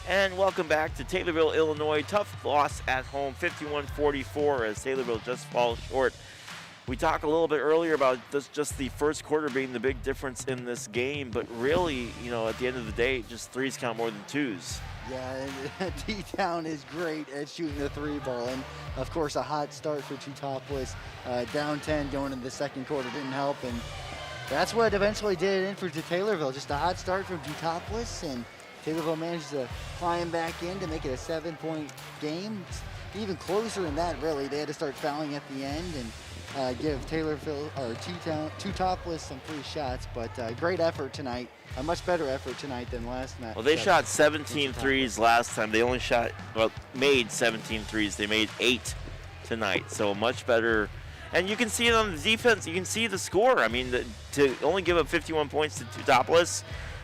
And welcome back to Taylorville, Illinois. Tough loss at home, 51-44, as Taylorville just falls short. We talked a little bit earlier about just the first quarter being the big difference in this game, but really, at the end of the day, just threes count more than twos. Yeah, T-Town is great at shooting the three ball, and of course a hot start for Teutopolis. Down 10 going into the second quarter didn't help, and that's what eventually did it in for Taylorville. Just a hot start from Teutopolis, and Taylorville managed to climb back in to make it a 7-point game. Even closer than that, really. They had to start fouling at the end and give Teutopolis some free shots, but great effort tonight. A much better effort tonight than last night. Well, they shot 17 threes last time. They only made 17 threes. They made 8 tonight, so much better. And you can see it on the defense. You can see the score. I mean, to only give up 51 points to Teutopolis,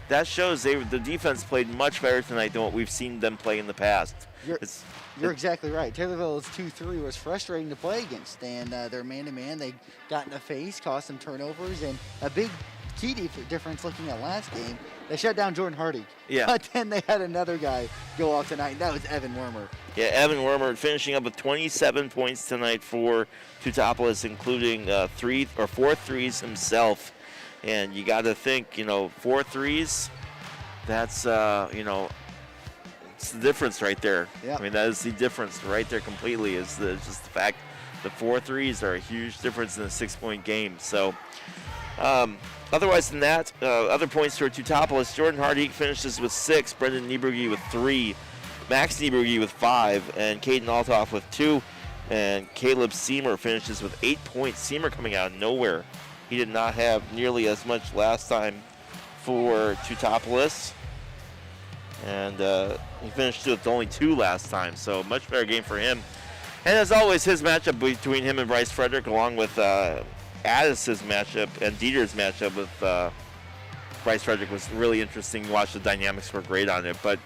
that shows the defense played much better tonight than what we've seen them play in the past. You're exactly right. Taylorville's 2-3 was frustrating to play against, and their man-to-man, they got in the face, caused some turnovers, and a big key difference looking at last game, they shut down Jordan Hardy. Yeah. But then they had another guy go off tonight, and that was Evan Wormer. Yeah, Evan Wormer finishing up with 27 points tonight for Teutopolis, including 4 threes himself. And you got to think, 4 threes, that's, it's the difference right there. Yep. I mean, that is the difference right there completely, is just the fact the 4 threes are a huge difference in a 6-point game. So, otherwise than that, other points for Teutopolis, Jordan Hardy finishes with 6, Brendan Niebrugge with 3, Max Niebrugge with 5, and Caden Altoff with 2, and Caleb Seamer finishes with 8 points. Seamer coming out of nowhere. He did not have nearly as much last time for Teutopolis, and he finished with only 2 last time, so much better game for him. And as always, his matchup between him and Bryce Frederick, along with Addis's matchup and Dieter's matchup with Bryce Frederick, was really interesting to watch. The dynamics were great on it, but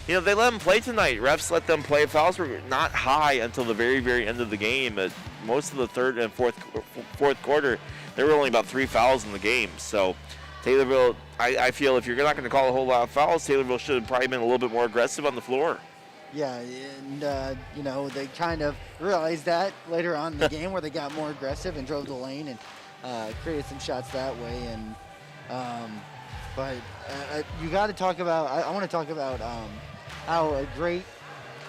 they let him play tonight. Refs let them play. Fouls were not high until the very, very end of the game. Most of the third and fourth quarter, there were only about 3 fouls in the game. So Taylorville, I feel if you're not going to call a whole lot of fouls, Taylorville should have probably been a little bit more aggressive on the floor. Yeah, and, they kind of realized that later on in the game where they got more aggressive and drove the lane and created some shots that way. And but you got to talk about, I want to talk about how great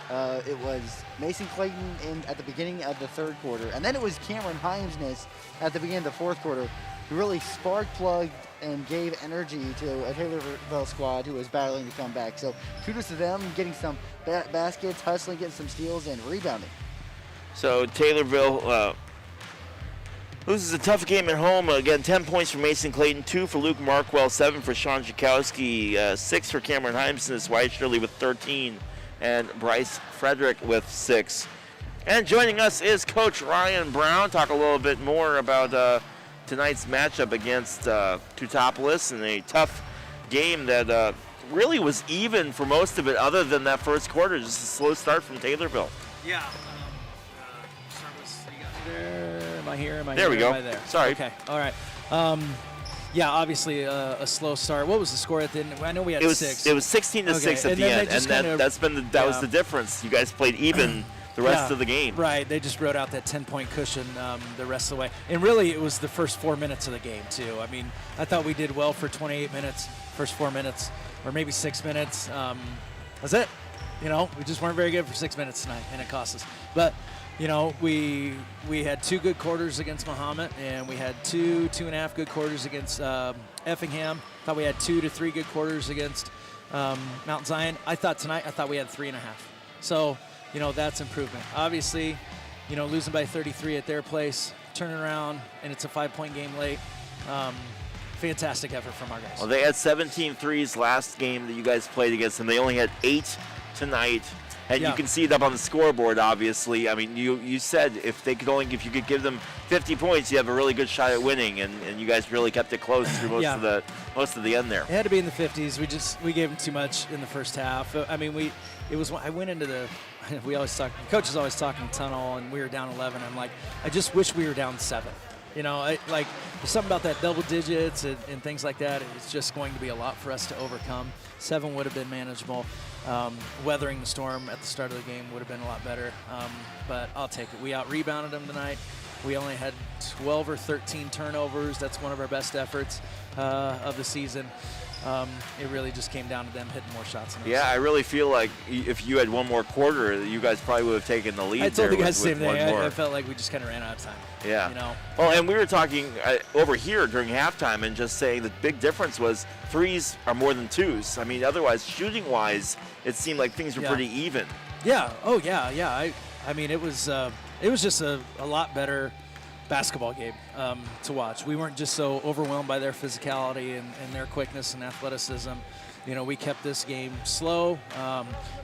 it was Mason Clayton at the beginning of the third quarter. And then it was Cameron Himesness at the beginning of the fourth quarter who really spark-plugged and gave energy to a Taylorville squad who was battling to come back. So kudos to them, getting some baskets, hustling, getting some steals, and rebounding. So Taylorville loses a tough game at home. Again, 10 points for Mason Clayton, 2 for Luke Markwell, 7 for Sean Jakowski, 6 for Cameron Himesness, Wyatt Shirley with 13, and Bryce Frederick with 6. And joining us is Coach Ryan Brown. Talk a little bit more about tonight's matchup against Teutopolis in a tough game that really was even for most of it, other than that first quarter. Just a slow start from Taylorville. Yeah. Start with, you got me there. Am I here? Am I there here? we go. Am I there? Sorry. Okay. All right. Yeah, obviously a slow start. What was the score at the end? I know we had 6. It was 16-6 at the end, and that was the difference. You guys played even the rest of the game. Right. They just wrote out that 10-point cushion the rest of the way. And really, it was the first 4 minutes of the game, too. I mean, I thought we did well for 28 minutes, first 4 minutes, or maybe 6 minutes. That's it. We just weren't very good for 6 minutes tonight, and it cost us. But, we had 2 good quarters against Mahomet, and we had 2.5 good quarters against Effingham. Thought we had 2 to 3 good quarters against Mount Zion. I thought we had 3.5. So, that's improvement. Obviously, losing by 33 at their place, turning around, and it's a 5-point game late. Fantastic effort from our guys. Well, they had 17 threes last game that you guys played against them. They only had 8 tonight. And you can see it up on the scoreboard, obviously. I mean, you said if you could give them 50 points, you have a really good shot at winning, and you guys really kept it close through most of the end there. It had to be in the 50s. We gave them too much in the first half. I mean, I went into the. We always talk. Coach is always talking tunnel, and we were down 11. I'm like, I just wish we were down 7. You know, there's something about that double digits and things like that. It's just going to be a lot for us to overcome. 7 would have been manageable. Weathering the storm at the start of the game would have been a lot better, but I'll take it. We out-rebounded them tonight. We only had 12 or 13 turnovers. That's one of our best efforts of the season. It really just came down to them hitting more shots than us. Yeah, I really feel like if you had one more quarter, you guys probably would have taken the lead. I told the guys the same with thing. one more. I felt like we just kind of ran out of time. Yeah. You know. Well, and we were talking over here during halftime and just saying the big difference was threes are more than twos. I mean, otherwise, shooting-wise, it seemed like things were pretty even. Yeah. Oh, yeah. I mean, it was just a lot better basketball game to watch. We weren't just so overwhelmed by their physicality and their quickness and athleticism. You know, we kept this game slow.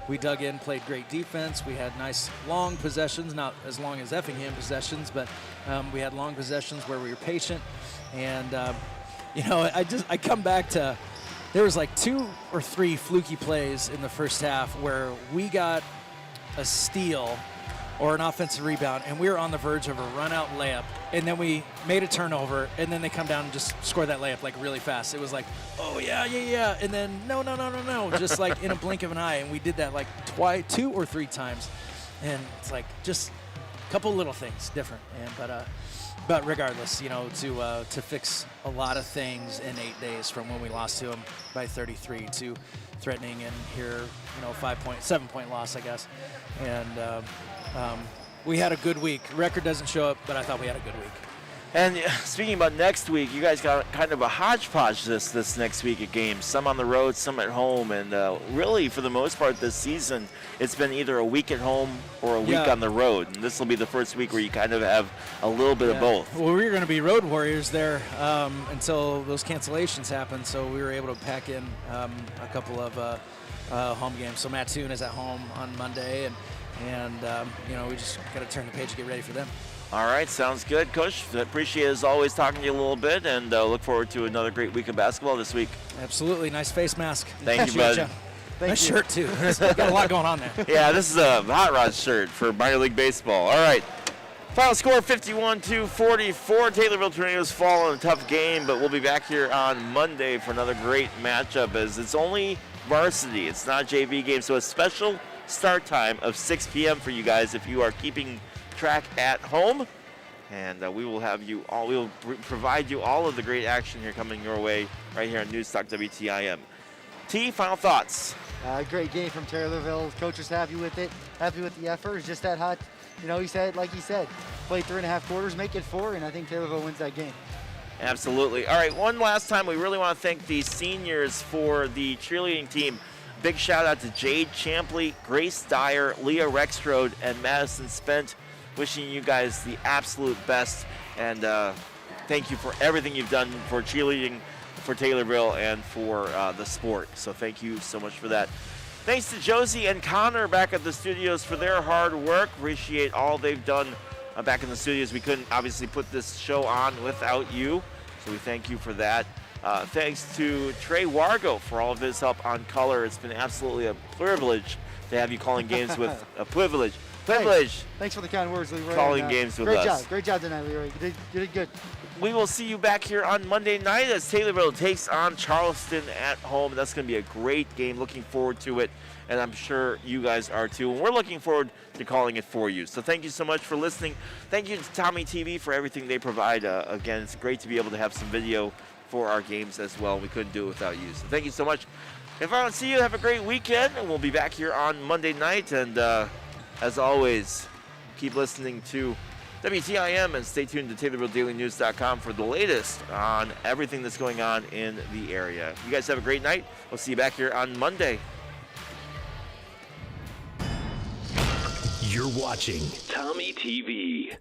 We dug in, played great defense. We had nice long possessions, not as long as Effingham possessions, but we had long possessions where we were patient. And, you know, I come back to, there was like 2 or 3 fluky plays in the first half where we got a steal or an offensive rebound, and we were on the verge of a run-out layup, and then we made a turnover, and then they come down and just score that layup like really fast. It was like, oh yeah, and then no, just like in a blink of an eye, and we did that like 2 or 3 times, and it's like just a couple little things different, and but regardless, you know, to fix a lot of things in 8 days from when we lost to them by 33 to threatening and here, you know, 7-point loss, I guess, and. We had a good week. Record doesn't show up, but I thought we had a good week. And speaking about next week, you guys got kind of a hodgepodge this next week of games. Some on the road, some at home, and really, for the most part this season, it's been either a week at home or a week on the road. And this will be the first week where you kind of have a little bit of both. Well, we were going to be road warriors there until those cancellations happened, so we were able to pack in a couple of home games. So Mattoon is at home on Monday, and you know, we just got to turn the page and get ready for them. All right, sounds good, Coach. Appreciate, as always, talking to you a little bit, and look forward to another great week of basketball this week. Absolutely. Nice face mask. Thank you, bud. Nice shirt, too. Got a lot going on there. Yeah, this is a Hot Rod shirt for minor league baseball. All right. Final score, 51-44. Taylorville Tornadoes fall in a tough game, but we'll be back here on Monday for another great matchup, as it's only varsity. It's not a JV game, so a special start time of 6 p.m. for you guys if you are keeping track at home, and we will have you all. We will provide you all of the great action here coming your way right here on Newstalk WTIM. T, final thoughts? Great game from Taylorville. Coach was happy with it. Happy with the effort. It's just that hot. You know, he said, play 3.5 quarters, make it 4, and I think Taylorville wins that game. Absolutely. All right, one last time, we really want to thank the seniors for the cheerleading team. Big shout out to Jade Champley, Grace Dyer, Leah Rexrode, and Madison Spent. Wishing you guys the absolute best, and thank you for everything you've done for cheerleading for Taylorville and for the sport. So thank you so much for that. Thanks to Josie and Connor back at the studios for their hard work. Appreciate all they've done back in the studios. We couldn't obviously put this show on without you, so we thank you for that. Thanks to Trey Wargo for all of his help on color. It's been absolutely a privilege to have you calling games with a privilege. Hey, thanks for the kind words, Leroy. Calling games with us. Great job tonight, Leroy. You did good. We will see you back here on Monday night as Taylorville takes on Charleston at home. That's going to be a great game. Looking forward to it, and I'm sure you guys are too. And we're looking forward to calling it for you. So thank you so much for listening. Thank you to Tommy TV for everything they provide. Again, it's great to be able to have some video for our games as well. We couldn't do it without you. So thank you so much. If I don't see you, have a great weekend, and we'll be back here on Monday night. And as always, keep listening to WTIM and stay tuned to TaylorvilleDailyNews.com for the latest on everything that's going on in the area. You guys have a great night. We'll see you back here on Monday. You're watching Tommy TV.